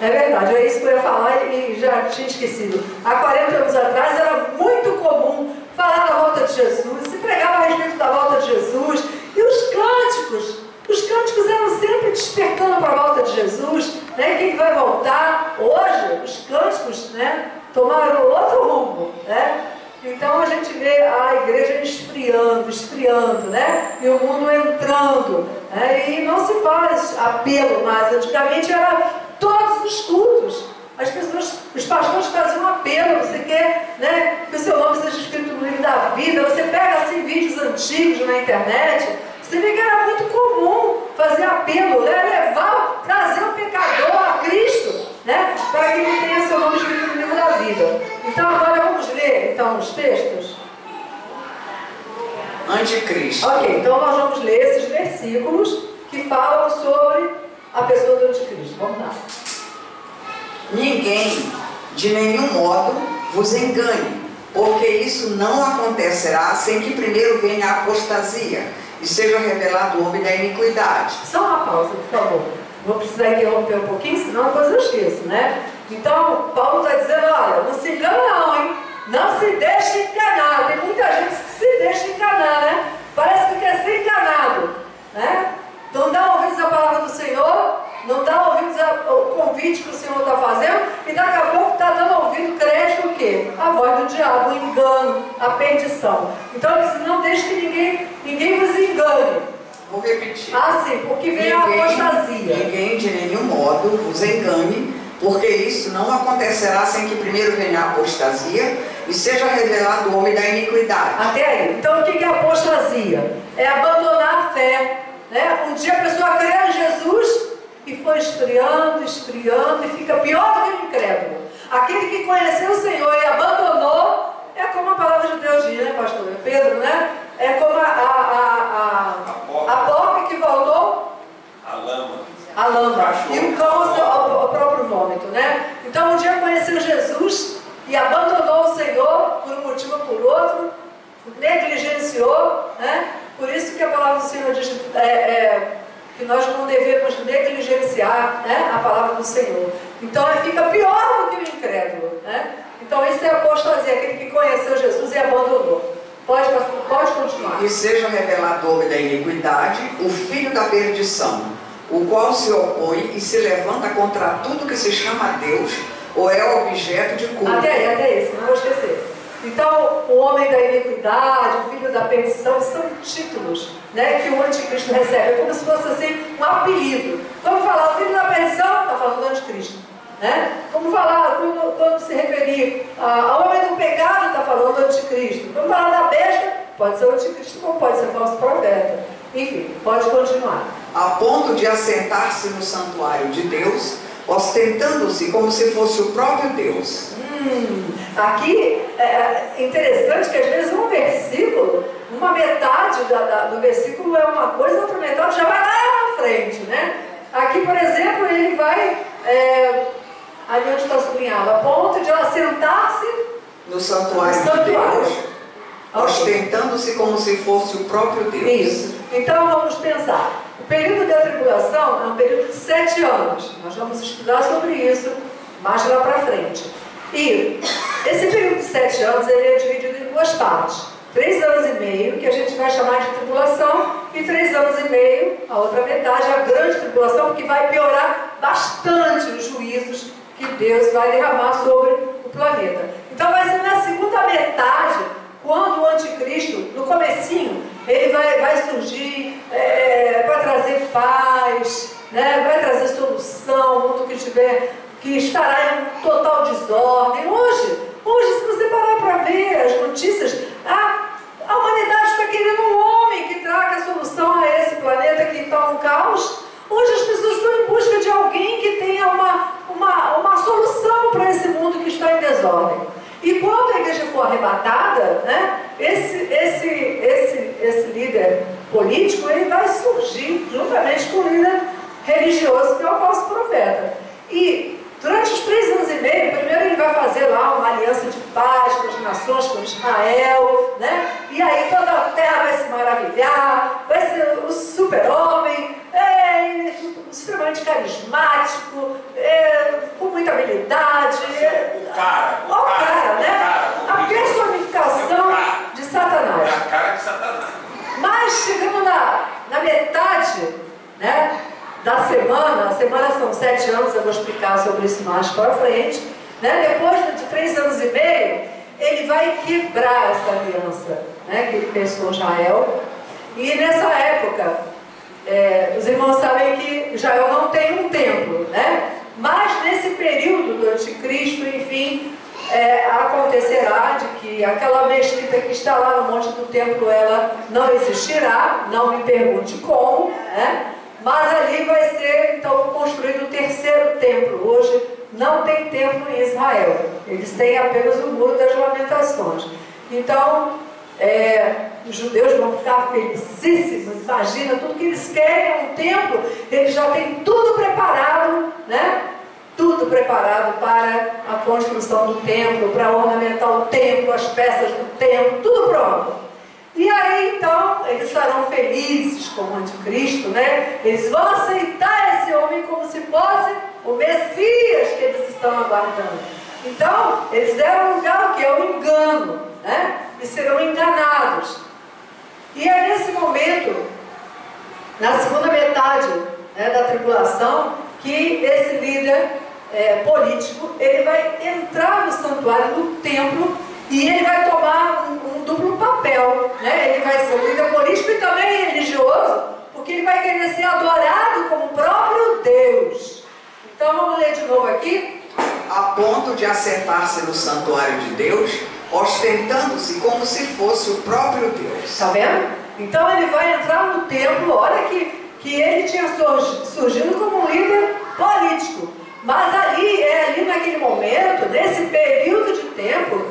É verdade, é isso que eu ia falar e já tinha esquecido. Há 40 anos atrás era muito comum falar da volta de Jesus, se pregava a respeito da volta de Jesus, e os cânticos eram sempre despertando para a volta de Jesus, né? Quem vai voltar? Hoje, os cânticos, né, tomaram outro rumo, né? Então a gente vê a igreja esfriando, né? E o mundo entrando, né? E não se faz apelo mais. Antigamente era todos os cultos. As pessoas, os pastores faziam um apelo, você quer, né, que o seu nome seja escrito no livro da vida. Você pega assim vídeos antigos na internet, você vê que era muito comum fazer apelo, né, trazer o pecador a Cristo, né, para que ele tenha seu nome escrito no livro da vida. Então agora vamos ler então os textos. Anticristo. Ok, então nós vamos ler esses versículos que falam sobre a pessoa do anticristo. Vamos lá. Ninguém, de nenhum modo, vos engane, porque isso não acontecerá sem que primeiro venha a apostasia e seja revelado o homem da iniquidade. Só uma pausa, por favor. Vou precisar interromper um pouquinho, senão depois eu esqueço, né? Então, Paulo está dizendo, olha, não se engana não, hein? Não se deixe enganar. Tem muita gente que se deixa enganar, né? Parece que quer ser enganado, né? Não dá ouvidos à palavra do Senhor, não dá ouvidos ao convite que o Senhor está fazendo, e daqui a pouco está dando ouvido, crédito o quê? A voz do diabo, o engano, a perdição. Então ele diz, não deixe que ninguém vos engane. Vou repetir. Ah, sim, porque vem a apostasia. Ninguém de nenhum modo vos engane, porque isso não acontecerá sem que primeiro venha a apostasia e seja revelado o homem da iniquidade. Até aí. Então o que é apostasia? É abandonar a fé, né? Um dia a pessoa crê em Jesus e foi esfriando e fica pior do que o incrédulo. Aquele que conheceu o Senhor e abandonou, é como a palavra de Deus diz, né, pastor Pedro, né? É como a porca que voltou a lama e o cão ao próprio vômito, né? Então um dia conheceu Jesus e abandonou o Senhor por um motivo ou por outro, negligenciou, né? Por isso que a palavra do Senhor diz que nós não devemos negligenciar, né, a palavra do Senhor. Então fica pior do que o incrédulo, né? Então isso é apostasia, aquele que conheceu Jesus e abandonou. Pode continuar. E seja revelado o homem da iniquidade, o filho da perdição, o qual se opõe e se levanta contra tudo que se chama Deus ou é objeto de culto. Até esse, não vou esquecer. Então, o homem da iniquidade, o filho da perdição, são títulos, né, que o anticristo recebe. É como se fosse assim, um apelido. Quando falar o filho da perdição, está falando do anticristo, né? Como falar, quando se referir ao homem do pecado, está falando do anticristo. Quando falar da besta, pode ser o anticristo, como pode ser falso profeta. Enfim, pode continuar. A ponto de assentar-se no santuário de Deus, ostentando-se como se fosse o próprio Deus. Aqui é interessante que às vezes um versículo, uma metade do versículo é uma coisa, outra metade já vai lá na frente, né? Aqui, por exemplo, ele vai, ali onde está sublinhado, a ponto de assentar-se no santuário de Deus, ostentando-se como se fosse o próprio Deus. Isso. Então vamos pensar. O período da tribulação é um período de 7 anos. Nós vamos estudar sobre isso mais lá para frente. E esse período de 7 anos ele é dividido em 2 partes. 3 anos e meio, que a gente vai chamar de tribulação, e 3 anos e meio, a outra metade, a grande tribulação, que vai piorar bastante os juízos que Deus vai derramar sobre o planeta. Então vai ser na segunda metade, quando o anticristo, no comecinho, ele vai surgir para trazer paz, né? Vai trazer solução, o mundo que estiver que estará em total desordem. Hoje, se você parar para ver as notícias, a humanidade está querendo um homem que traga a solução a esse planeta que está um caos. Hoje as pessoas estão em busca de alguém que tenha uma solução para esse mundo que está em desordem. E quando a igreja for arrebatada, né, esse líder político, ele vai surgir juntamente com o líder religioso, que é o falso profeta. E durante os 3 anos e meio, primeiro ele vai fazer lá uma aliança de paz com as nações, com Israel, né? E aí toda a terra vai se maravilhar, vai ser o super-homem, extremamente carismático, com muita habilidade. O cara, né? A personificação de Satanás. É a cara de Satanás. Mas chegando na metade, né, da semana, a semana são 7 anos, eu vou explicar sobre isso mais para frente, né? Depois de 3 anos e meio, ele vai quebrar essa aliança, né, que ele fez com Israel. E nessa época, os irmãos sabem que Israel não tem um templo, né? Mas nesse período do anticristo, enfim, acontecerá de que aquela mesquita que está lá no monte do templo, ela não existirá, não me pergunte como, né? Mas ali vai ser então construído o 3º templo. Hoje não tem templo em Israel, eles têm apenas o Muro das Lamentações. Então, os judeus vão ficar felicíssimos. Imagina, tudo que eles querem é um templo. Eles já têm tudo preparado, né? Tudo preparado para a construção do templo, para ornamentar o templo, as peças do templo, tudo pronto. E aí então eles estarão felizes com o anticristo, né? Eles vão aceitar esse homem como se fosse o Messias que eles estão aguardando. Então eles deram lugar ao que é o engano, né? E serão enganados. E é nesse momento, na segunda metade, né, da tribulação, que esse líder político, ele vai entrar no santuário, no templo, e ele vai tomar um duplo papel, né? Ele vai ser um líder político e também religioso, porque ele vai querer ser adorado como o próprio Deus. Então vamos ler de novo aqui. A ponto de assentar-se no santuário de Deus, ostentando-se como se fosse o próprio Deus. Está vendo? Então ele vai entrar no templo. Olha que ele tinha surgido como um líder político. Mas ali naquele momento, nesse período de tempo,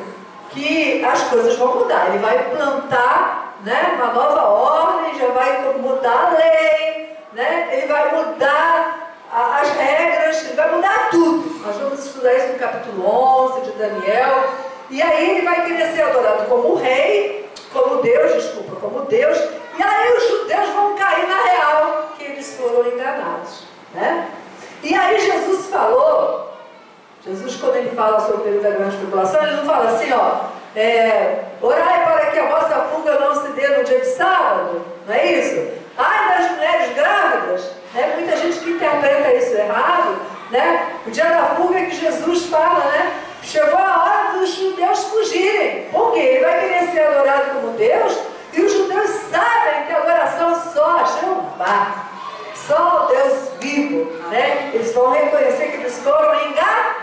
que as coisas vão mudar. Ele vai plantar, né, uma nova ordem, já vai mudar a lei, né? Ele vai mudar as regras, ele vai mudar tudo. Nós vamos estudar isso no capítulo 11 de Daniel. E aí ele vai querer ser adorado como rei, como Deus. E aí os judeus vão cair na real que eles foram enganados, né? E aí Jesus falou, quando ele fala sobre o período da grande tribulação, ele não fala assim, orai para que a vossa fuga não se dê no dia de sábado, não é isso? Ai das mulheres grávidas, né? Muita gente que interpreta isso errado, né? O dia da fuga é que Jesus fala, né? Chegou a hora dos judeus fugirem, porque ele vai querer ser adorado como Deus, e os judeus sabem que a adoração só a Jeová, só o Deus vivo, né? Eles vão reconhecer que eles foram enganados.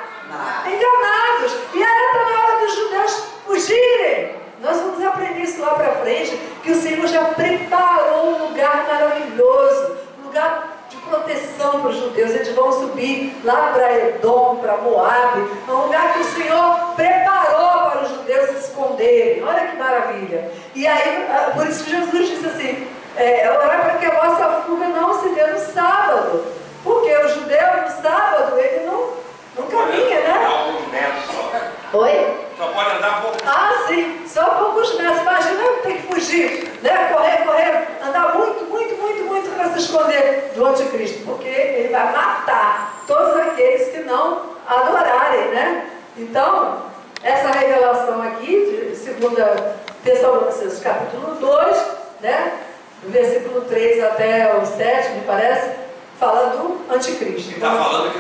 E aí está na hora dos judeus fugirem. Nós vamos aprender isso lá para frente, que o Senhor já preparou um lugar maravilhoso, um lugar de proteção para os judeus. Eles vão subir lá para Edom, para Moabe, um lugar que o Senhor preparou para os judeus se esconderem. Olha que maravilha. E aí, por isso que Jesus disse assim, orar para que a vossa fuga não se dê no sábado, porque o judeu no sábado, ele não caminha, né? Oi? Só pode andar pouco. Sim, só poucos metros. Imagina ter que fugir, né? Correr, andar muito para se esconder do anticristo, porque ele vai matar todos aqueles que não adorarem, né? Então, essa revelação aqui, de 2 Tessalonicenses capítulo 2, né? Do versículo 3 até o 7, me parece, fala do anticristo. Ele está falando que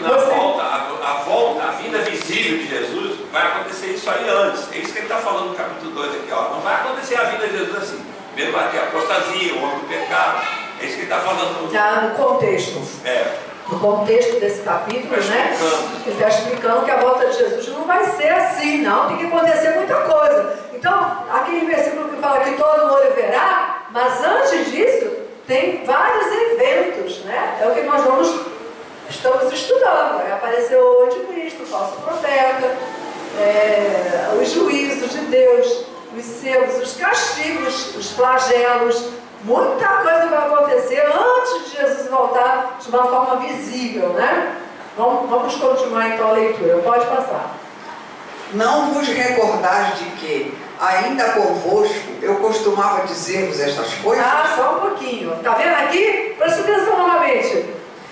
a vinda visível de Jesus vai acontecer isso aí antes. É isso que ele está falando no capítulo 2 aqui, ó. Não vai acontecer a vinda de Jesus assim. Mesmo vai ter a apostasia, o homem do pecado. É isso que ele está falando no contexto. no contexto desse capítulo, né? Ele está explicando que a volta de Jesus não vai ser assim, não. Tem que acontecer muita coisa. Então, aquele versículo que fala que todo olho verá, mas antes disso, tem vários eventos, né? É o que nós estamos estudando. Apareceu o anticristo, o falso profeta, os juízos de Deus, os selos, os castigos, os flagelos. Muita coisa vai acontecer antes de Jesus voltar de uma forma visível, né? Vamos continuar então a leitura. Pode passar. Não vos recordais de que, ainda convosco, eu costumava dizer-vos estas coisas? Ah, só um pouquinho. Tá vendo aqui? Presta atenção novamente.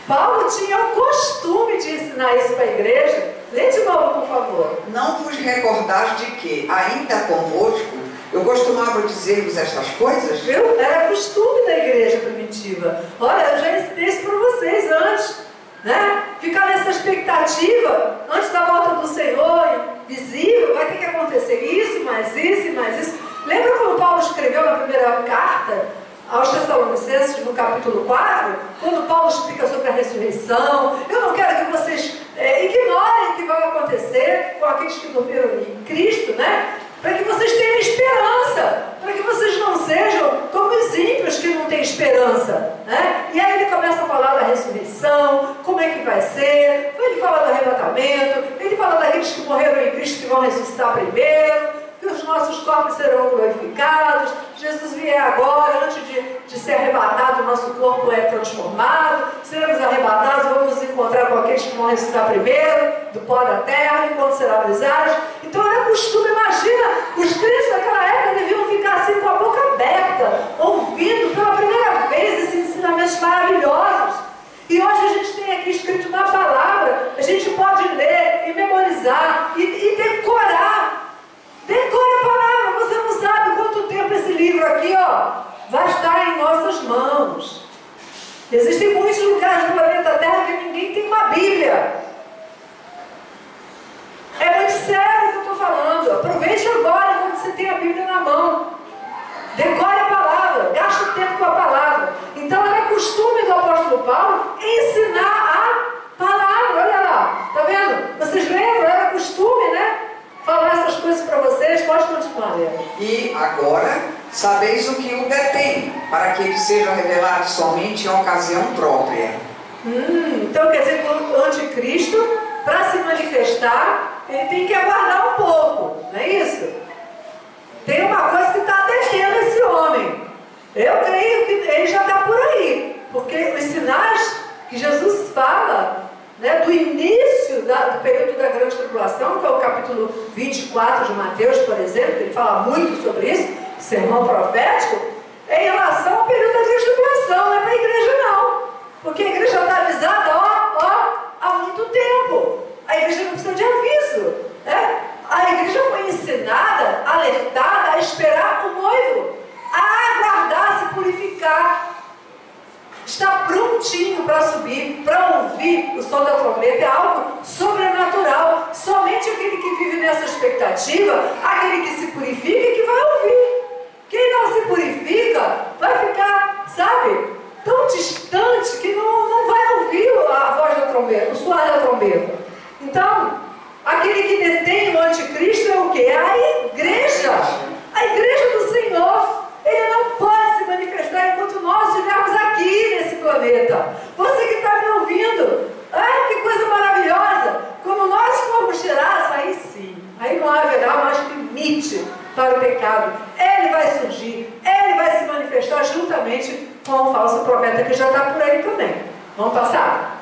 Paulo tinha o costume de ensinar isso para a igreja. Lê de novo, por favor. Não vos recordais de que, ainda convosco, eu costumava dizer-vos estas coisas? Viu? Era costume da igreja primitiva. Olha, eu já ensinei isso para vocês antes, né? Ficar nessa expectativa, antes da volta do Senhor, visível, vai ter que acontecer isso, mais isso e mais isso. Lembra quando Paulo escreveu na primeira carta aos Tessalonicenses, no capítulo 4, quando Paulo explica sobre a ressurreição? Eu não quero que vocês ignorem o que vai acontecer com aqueles que dormiram em Cristo, né? Para que vocês tenham esperança, para que vocês não sejam como os ímpios que não têm esperança, né? E aí ele começa a falar da ressurreição, como é que vai ser, ele fala do arrebatamento, ele fala daqueles que morreram em Cristo que vão ressuscitar primeiro, que os nossos corpos serão glorificados, Jesus vier agora, antes de ser arrebatado, o nosso corpo é transformado, seremos arrebatados, vamos nos encontrar com aqueles que vão ressuscitar primeiro, do pó da terra, enquanto será brisados. Então era costume, imagina, os crentes daquela época deviam ficar assim com a boca aberta, ouvindo pela primeira vez esses ensinamentos maravilhosos. E hoje a gente tem aqui escrito na palavra, a gente pode ler e memorizar e decorar. Decore a palavra, você não sabe quanto tempo esse livro aqui, ó, vai estar em nossas mãos. Existem muitos lugares no planeta Terra que ninguém tem uma Bíblia. É muito sério o que eu estou falando. Aproveite agora, quando você tem a Bíblia na mão. Decore a palavra, gaste tempo com a palavra. Então era costume do apóstolo Paulo ensinar a palavra. Olha lá, tá vendo? Vocês lembram? Era costume, né? Falar essas coisas para vocês. Pode continuar, Léo. E agora sabeis o que o detém, para que ele seja revelado somente em ocasião própria. Então quer dizer que o anticristo, para se manifestar, ele tem que aguardar um pouco, não é isso? Tem uma coisa que está detendo esse homem. Eu creio que ele já está por aí, porque os sinais que Jesus fala, né, do início do período da grande tribulação, que é o capítulo 24 de Mateus, por exemplo, ele fala muito sobre isso, sermão profético, em relação ao período da grande tribulação, não é para a igreja não, porque a igreja está avisada, há muito tempo. A igreja não precisa de aviso, né? A igreja foi ensinada, alertada a esperar o noivo, a aguardar, se purificar. Está prontinho para subir, para ouvir o som da trombeta. É algo sobrenatural. Somente aquele que vive nessa expectativa, aquele que se purifica, é que vai ouvir. Quem não se purifica vai ficar, sabe, tão distante que não vai ouvir a voz da trombeta, o soar da trombeta. Então, aquele que detém o anticristo é o quê? É a igreja. A igreja do Senhor. Ele não pode se manifestar enquanto nós estivermos aqui nesse planeta. Você que está me ouvindo, ai que coisa maravilhosa! Quando nós formos tirados, aí sim, aí não haverá mais limite para o pecado. Ele vai surgir, ele vai se manifestar juntamente com o falso profeta que já está por aí também. Vamos passar?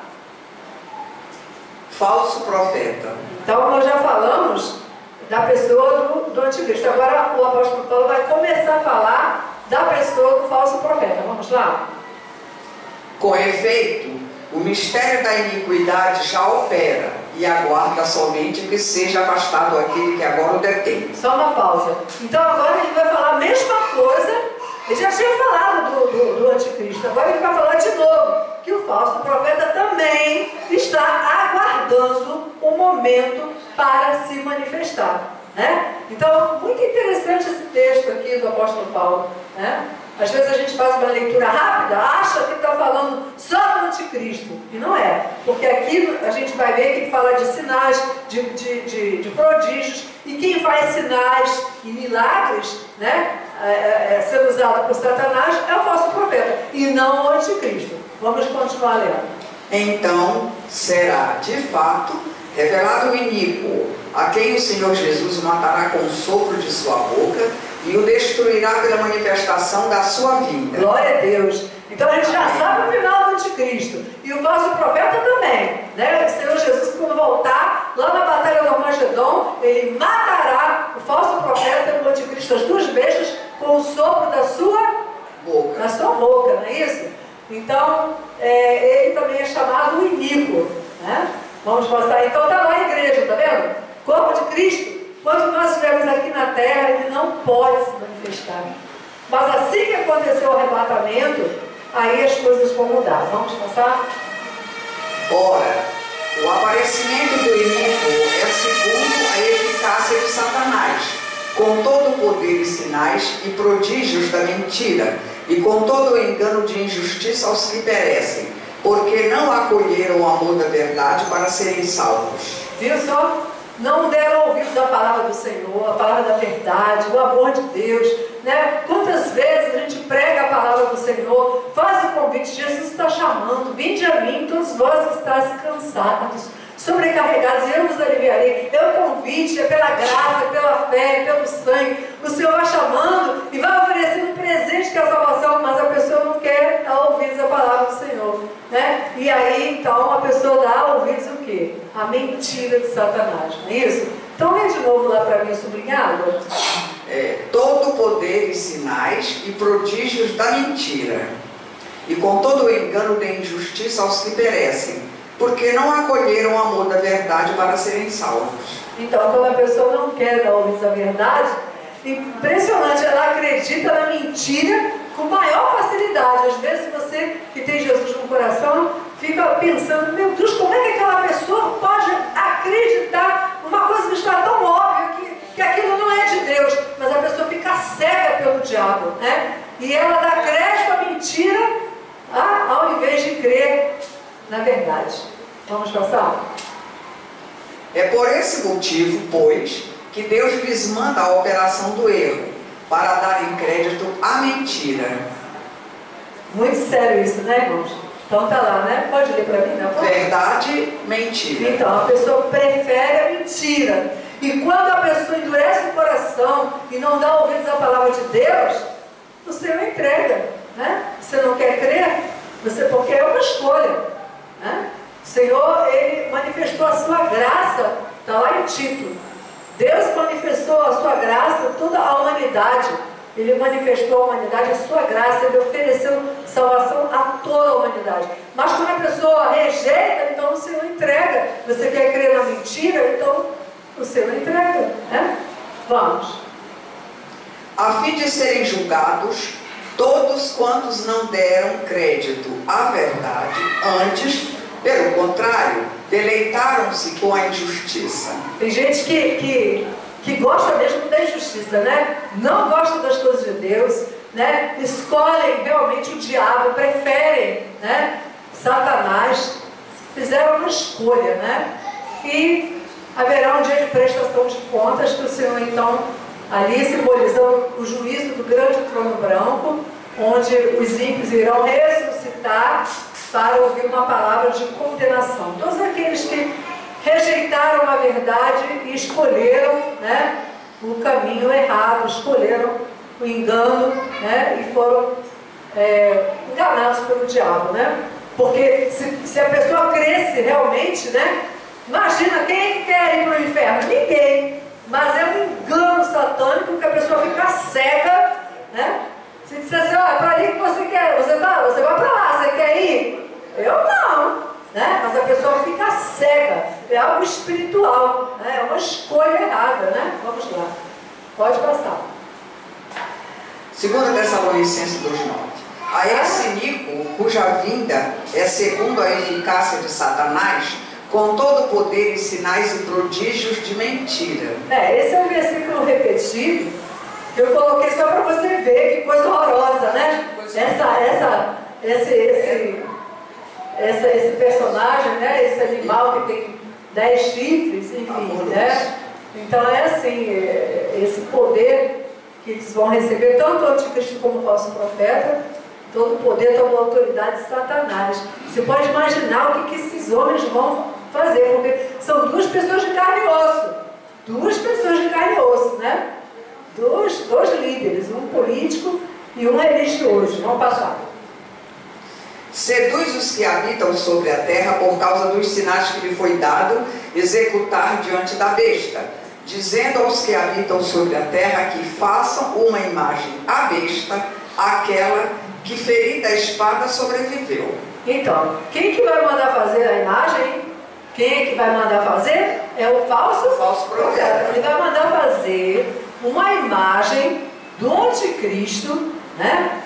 Falso profeta. Então nós já falamos da pessoa do anticristo. Agora o apóstolo Paulo vai começar a falar da pessoa do falso profeta. Vamos lá? Com efeito, o mistério da iniquidade já opera e aguarda somente que seja afastado aquele que agora o detém. Só uma pausa. Então agora ele vai falar a mesma coisa. Ele já tinha falado do anticristo. Agora ele vai falar de novo que o falso profeta também está aguardando o momento para se manifestar, né? Então, muito interessante esse texto aqui do apóstolo Paulo, né? Às vezes a gente faz uma leitura rápida, acha que está falando só do anticristo, e não é. aqui a gente vai ver que ele fala de sinais, de prodígios, e quem faz sinais e milagres, né, sendo usado por Satanás, é o falso profeta, e não o anticristo. Vamos continuar lendo. Então será, de fato, revelado o iníquo, a quem o Senhor Jesus matará com o sopro de sua boca e o destruirá pela manifestação da sua vinda. Glória a Deus. Então a gente já sabe o final do anticristo. E o falso profeta também, né? O Senhor Jesus, quando voltar, lá na batalha do Armagedon, ele matará o falso profeta e o anticristo, as duas bestas, com o sopro da sua boca. Não é isso? Então, ele também é chamado o iníquo, né? Vamos passar. Então está lá a igreja, tá vendo? Corpo de Cristo. Quando nós estivermos aqui na terra, ele não pode se manifestar. Mas assim que aconteceu o arrebatamento, aí as coisas vão mudar. Vamos passar? Ora, o aparecimento do iníquo é segundo a eficácia de Satanás, com todo o poder e sinais e prodígios da mentira, e com todo o engano de injustiça aos que perecem, porque não acolheram o amor da verdade para serem salvos. Viu só? Não deram ouvidos à palavra do Senhor, à palavra da verdade, o amor de Deus, né? Quantas vezes a gente prega a palavra do Senhor, faz o convite, Jesus está chamando, vinde a mim, todos vós que estáis cansados, sobrecarregados, e eu vos aliviarei. É o convite, é pela graça, é pela fé, é pelo sangue. O Senhor vai chamando e vai oferecendo um presente que é a salvação, mas a pessoa não quer dar ouvidos à palavra do Senhor, né? E aí, então, a pessoa dá ouvidos o quê? A mentira de Satanás, não é isso? Então, lê de novo lá para mim, sublinhado. Todo o poder e sinais e prodígios da mentira, e com todo o engano da injustiça aos que perecem, porque não acolheram o amor da verdade para serem salvos. Então, quando a pessoa não quer dar ouvidos à verdade, impressionante, ela acredita na mentira com maior facilidade. Às vezes você que tem Jesus no coração fica pensando, meu Deus, como é que aquela pessoa pode acreditar numa coisa que está tão óbvia que aquilo não é de Deus, mas a pessoa fica cega pelo diabo, né? E ela dá crédito à mentira, ao invés de crer na verdade. Vamos passar? É por esse motivo, pois, que Deus lhes manda a operação do erro, para darem crédito à mentira. Muito sério isso, né, irmãos? Então tá lá, né? Pode ler para mim, não? Verdade, mentira. Então, a pessoa prefere a mentira. E quando a pessoa endurece o coração e não dá ouvidos à palavra de Deus, o Senhor entrega, né? Você não quer crer? Porque é uma escolha, né? O Senhor, Ele manifestou a sua graça, está lá em Tito. Deus manifestou a sua graça a toda a humanidade. Ele manifestou a humanidade a sua graça, Ele ofereceu salvação a toda a humanidade. Mas quando a pessoa rejeita, então o Senhor entrega. Você quer crer na mentira? Então o Senhor entrega, né? Vamos. A fim de serem julgados todos quantos não deram crédito à verdade, antes, pelo contrário, deleitaram-se com a injustiça. Tem gente que gosta mesmo da injustiça, né? Não gosta das coisas de Deus, né? Escolhem realmente o diabo, preferem, né? Satanás, fizeram uma escolha, né? E haverá um dia de prestação de contas que o Senhor, então, ali simbolizando o juízo do grande trono branco, onde os ímpios irão ressuscitar para ouvir uma palavra de condenação. Todos aqueles que rejeitaram a verdade e escolheram, né, o caminho errado, escolheram o engano, né, e foram enganados pelo diabo, né? Porque se a pessoa cresce realmente, né, imagina quem é que quer ir para o inferno? Ninguém. Mas é um engano satânico que a pessoa fica cega, né? Se disser assim, olha, para ali que você quer, você vai para lá, você quer ir? Eu não, né? Mas a pessoa fica cega, é algo espiritual, né? É uma escolha errada, né? Vamos lá, pode passar. 2 Tessalonicenses 2:9. A esse iníquo, cuja vinda é segundo a eficácia de Satanás, com todo o poder e sinais e prodígios de mentira. Esse é um versículo repetido, que eu coloquei só para você ver que coisa horrorosa, né? esse personagem, né? Esse animal que tem 10 chifres, enfim, né? Então é assim, esse poder que eles vão receber, tanto o anticristo como o falso profeta, todo o poder, toda a autoridade de Satanás. Você pode imaginar o que esses homens vão fazer, porque são duas pessoas de carne e osso. Duas pessoas de carne e osso, né? Dois líderes, um político e um religioso. Vamos passar. Seduz os que habitam sobre a terra por causa dos sinais que lhe foi dado executar diante da besta, dizendo aos que habitam sobre a terra que façam uma imagem à besta, aquela que ferida a espada sobreviveu. Então, quem que vai mandar fazer a imagem? Quem é que vai mandar fazer? É o falso profeta. Ele vai mandar fazer uma imagem do anticristo, né?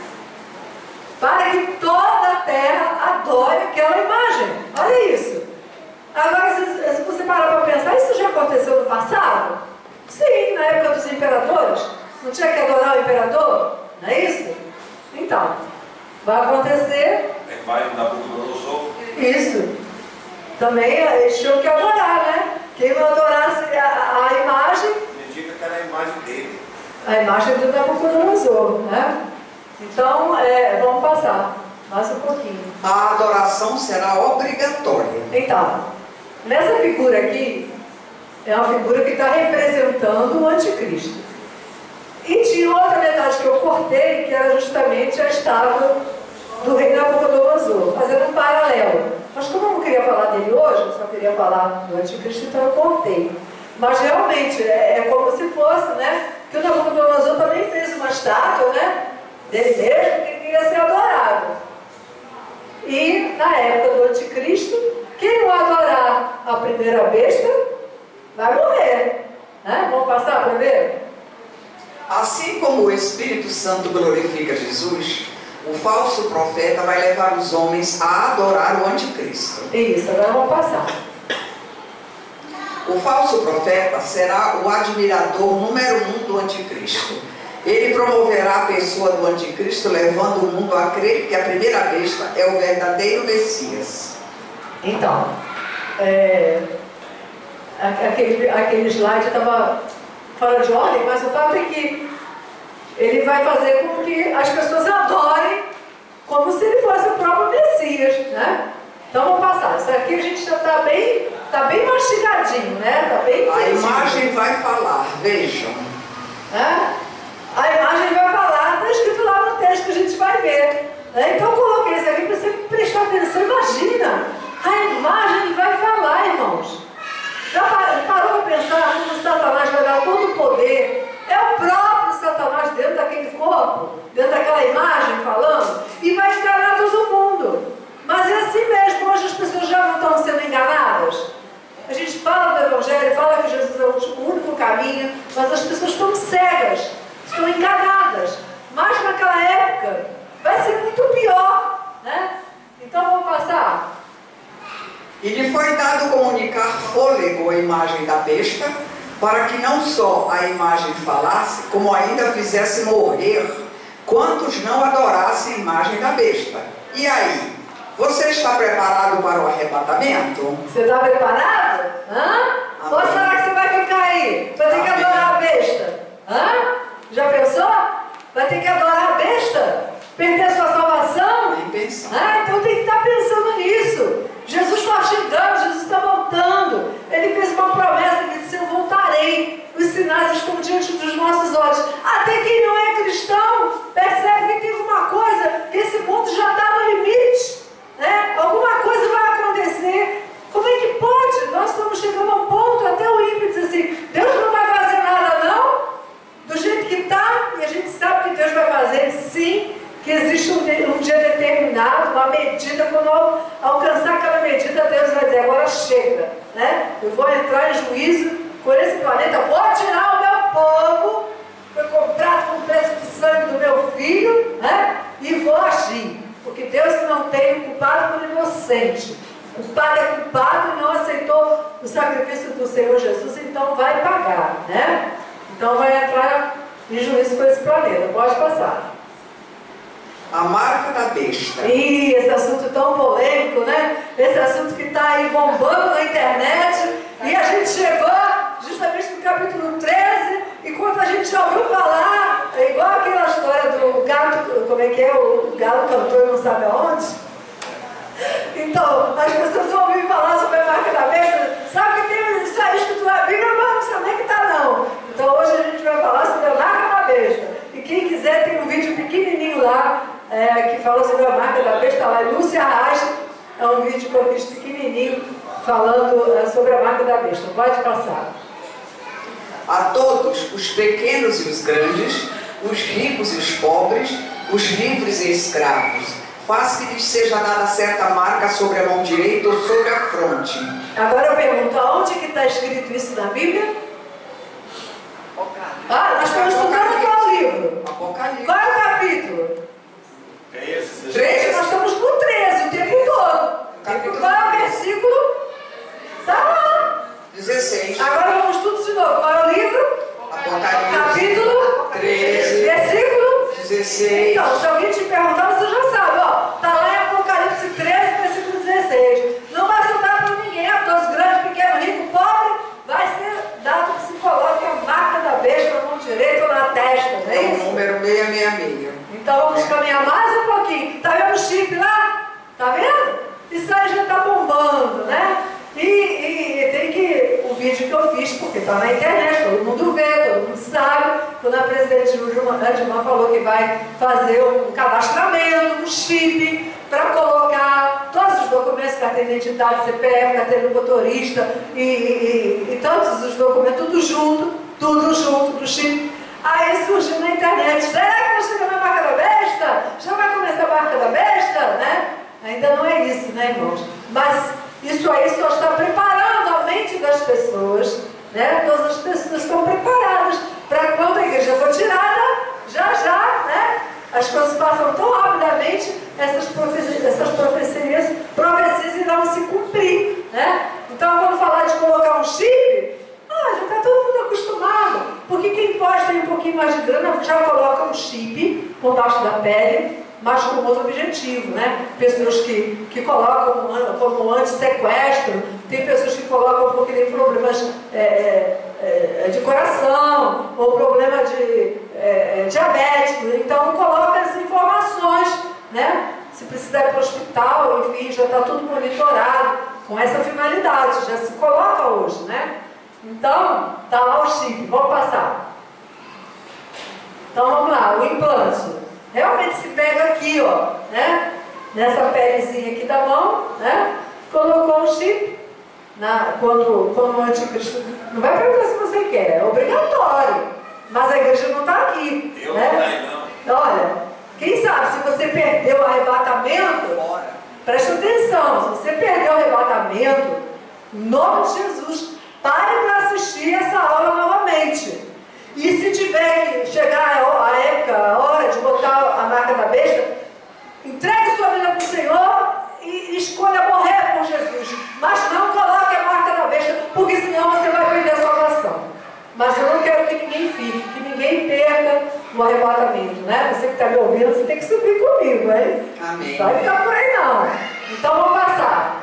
Para que toda a terra adore aquela imagem. Olha isso. Agora, se você parar para pensar, isso já aconteceu no passado? Sim, na época dos imperadores. Não tinha que adorar o imperador? Não é isso? Então, vai acontecer. A imagem da Nabucodonosor. Isso. Também eles tinham que adorar, né? Quem não adorasse a imagem. Indica que era a imagem dele. A imagem do Nabucodonosor, né? Então, vamos passar mais um pouquinho. A adoração será obrigatória. Então, nessa figura aqui, é uma figura que está representando o anticristo. E tinha outra metade que eu cortei, que era justamente a estátua do rei Nabucodonosor, fazendo um paralelo. Mas como eu não queria falar dele hoje, eu só queria falar do anticristo, então eu cortei. Mas realmente, é como se fosse, né? Que o Nabucodonosor também fez uma estátua, né? Dele mesmo, que queria ser adorado. E na época do anticristo, quem não adorar a primeira besta, vai morrer. Né? Vamos passar primeiro? Assim como o Espírito Santo glorifica Jesus, o falso profeta vai levar os homens a adorar o anticristo. Isso, agora vamos passar. O falso profeta será o admirador número 1 do anticristo. Ele promoverá a pessoa do anticristo, levando o mundo a crer que a primeira besta é o verdadeiro Messias. Então, aquele slide estava fora de ordem, mas o fato é que ele vai fazer com que as pessoas adorem como se ele fosse o próprio Messias, né? Então vamos passar. Isso aqui a gente já está bem mastigadinho, né? Tá bem a imagem vai falar, vejam. A imagem vai falar, está escrito lá no texto que a gente vai ver. Né? Então eu coloquei isso aqui para você prestar atenção. Imagina, a imagem vai falar, irmãos. Já parou para pensar como Satanás vai dar todo o poder? É o próprio Satanás dentro daquele corpo, dentro daquela imagem falando, e vai enganar todo mundo. Mas é assim mesmo, hoje as pessoas já não estão sendo enganadas. A gente fala do Evangelho, fala que Jesus é o único caminho, mas as pessoas estão cegas, estão enganadas. Mas naquela época vai ser muito pior, né? Então vamos passar. E lhe foi dado comunicar fôlego à imagem da besta, para que não só a imagem falasse, como ainda fizesse morrer quantos não adorassem a imagem da besta. E aí, você está preparado para o arrebatamento? Você está preparado? Ou será que você vai ficar aí? Vai ter que adorar a besta? Já pensou? Vai ter que adorar a besta? Perder a sua salvação? Nem pensar. Então tem que estar pensando nisso. Jesus está chegando, Jesus está voltando. Ele fez uma promessa, ele disse: eu voltarei. Os sinais estão diante dos nossos olhos. Até quem não é cristão percebe que tem uma coisa, que esse mundo já está no limite, né? Alguma coisa vai acontecer. Como é que pode? Nós estamos chegando a um ponto, até o ímpio diz assim: Deus não vai fazer nada não? Do jeito que está, e a gente sabe que Deus vai fazer sim, que existe um dia determinado, uma medida, quando alcançar aquela medida, Deus vai dizer: agora chega, né? Eu vou entrar em juízo por esse planeta, vou tirar o meu povo, foi comprado com o preço de sangue do meu filho, né? E vou agir, porque Deus não tem o culpado por inocente. O culpado é culpado e não aceitou o sacrifício do Senhor Jesus, então vai pagar, né? Então vai entrar em juízo por esse planeta. Pode passar. A marca da besta. E esse assunto tão polêmico, né? Esse assunto que está aí bombando na internet. E a gente chegou justamente no capítulo 13. E quando a gente já ouviu falar, é igual aquela história do gato, como é que é? O galo cantor não sabe aonde? Então, as pessoas vão ouvir falar sobre a marca da besta. Sabe que tem isso aí escrito na Bíblia, mas não sabe nem que está não. Então hoje a gente vai falar sobre a marca da besta. E quem quiser tem um vídeo pequenininho lá, que fala sobre a marca da besta, lá em Lúcia Arraes, é um vídeo que eu fiz pequenininho, falando sobre a marca da besta. Pode passar. A todos, os pequenos e os grandes, os ricos e os pobres, os livres e escravos, faz que lhes seja dada certa marca sobre a mão direita ou sobre a fronte. Agora eu pergunto, aonde que está escrito isso na Bíblia? Nós estamos estudando qual livro? Apocalipse. Qual é o capítulo? 13. Nós estamos no 13 o tempo todo. Qual é o versículo? Está lá. 16. Agora vamos tudo de novo. Qual é o livro? Apocalipse. Capítulo 13. Versículo 16. Então, se alguém te perguntar, você já sabe, ó. Está lá em Apocalipse 13, versículo 16. Não vai ser dado para ninguém, a todos, grande, pequeno, rico, pobre. Vai ser dado que se coloque a marca da besta na mão direita ou na testa, não é É o isso? número 666. Então vamos caminhar mais um pouquinho. Tá vendo o chip lá? Tá vendo? Isso aí já tá bombando, né? E tem que... O vídeo que eu fiz, porque tá na internet, todo mundo vê, todo mundo sabe. Quando a presidente Dilma falou que vai fazer um cadastramento, um chip, para colocar todos os documentos, carteira de identidade, CPF, carteira do motorista e todos os documentos, tudo junto do chip. Aí surgiu na internet, será que vai chegar na marca da besta? Já vai começar a marca da besta, né? Ainda não é isso, né, irmãos? Mas isso aí só está preparando a mente das pessoas, né? Todas as pessoas estão preparadas para quando a igreja for tirada, já, né? As coisas passam tão rapidamente, essas profecias irão se cumprir, né? Então, quando falar de colocar um chip, já está todo mundo acostumado, porque quem pode ter um pouquinho mais de grana já coloca um chip por baixo da pele, mas com outro objetivo, né? Pessoas que colocam como anti-sequestro, tem pessoas que colocam porque tem problemas de coração, ou problema de diabético, então coloca as informações, né? Se precisar ir para o hospital, enfim, já está tudo monitorado, com essa finalidade, já se coloca hoje, né? Então, tá lá o chip, vamos passar. Então vamos lá, o implante. Realmente se pega aqui, ó, né? Nessa pelezinha aqui da mão, né? Colocou o chip. Quando o anticristo. Não vai perguntar se você quer, é obrigatório. Mas a igreja não está aqui. Eu né? não tenho, não. Olha, quem sabe se você perdeu o arrebatamento, preste atenção, se você perdeu o arrebatamento, em nome de Jesus, pare para assistir essa aula novamente. E se tiver que chegar a época, a hora de botar a marca da besta, entregue sua vida para o Senhor e escolha morrer por Jesus. Mas não coloque a marca da besta, porque senão você vai perder a salvação. Mas eu não quero que ninguém fique, que ninguém perca o arrebatamento, né? Você que está me ouvindo, você tem que subir comigo, hein? Amém. Não vai ficar por aí não. Então vamos passar.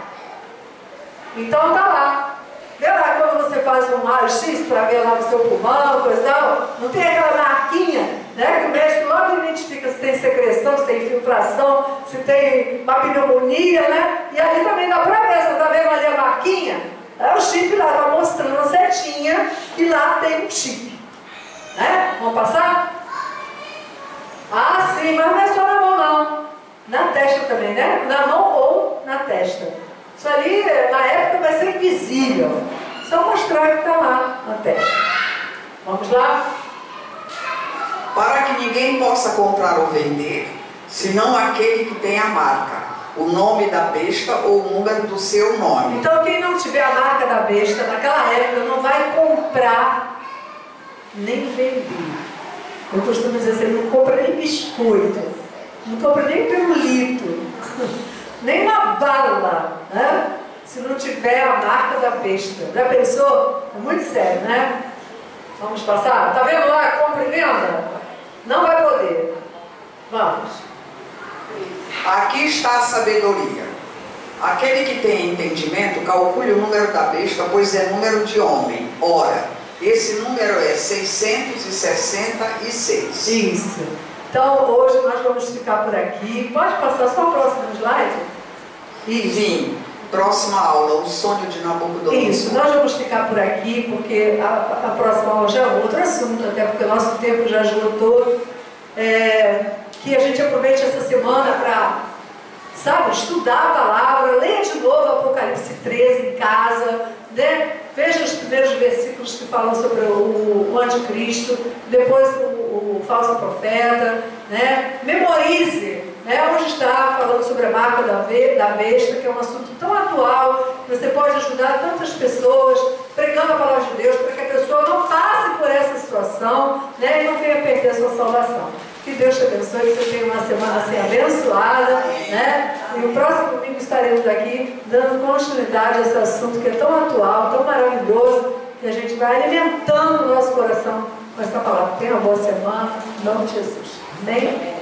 Então tá lá. Vê lá quando você faz um raio-x para ver lá o seu pulmão, coisa, não tem aquela marquinha, né? Que o médico logo identifica se tem secreção, se tem infiltração, se tem uma pneumonia, né? E ali também dá para ver, você está vendo ali a marquinha? É o chip lá, está mostrando a setinha e lá tem um chip. Né? Vamos passar? Ah, sim, mas não é só na mão não. Na testa também, né? Na mão ou na testa. Isso ali, na época, vai ser invisível. Só mostrar que está lá na testa. Vamos lá? Para que ninguém possa comprar ou vender, senão aquele que tem a marca, o nome da besta ou o número do seu nome. Então, quem não tiver a marca da besta, naquela época, não vai comprar nem vender. Eu costumo dizer assim, não compra nem biscoito, não compra nem pirulito, nem uma bala, né? Se não tiver a marca da besta. Já pensou? É muito sério, né? Vamos passar? Tá vendo lá? Compra e venda? Não vai poder. Vamos. Aqui está a sabedoria. Aquele que tem entendimento, calcule o número da besta, pois é número de homem. Ora, esse número é 666. Isso. Então, hoje nós vamos ficar por aqui. Pode passar só o próximo slide? Isso. Sim. Próxima aula, o sonho de Nabucodonosor. Isso, nós vamos ficar por aqui, porque a próxima aula já é outro assunto, até porque o nosso tempo já esgotou. Que a gente aproveite essa semana para, sabe, estudar a palavra, ler de novo Apocalipse 13 em casa, né? Veja os primeiros versículos que falam sobre o anticristo, depois o falso profeta, né? Memorize, né? Onde está falando sobre a marca da besta, que é um assunto tão atual, que você pode ajudar tantas pessoas pregando a palavra de Deus, para que a pessoa não passe por essa situação, né? E não venha perder a sua salvação. Que Deus te abençoe, que você tenha uma semana assim abençoada, né? E o próximo domingo estaremos aqui dando continuidade a esse assunto que é tão atual, tão maravilhoso, que a gente vai alimentando o nosso coração com essa palavra. Tenha uma boa semana, em nome de Jesus. Amém?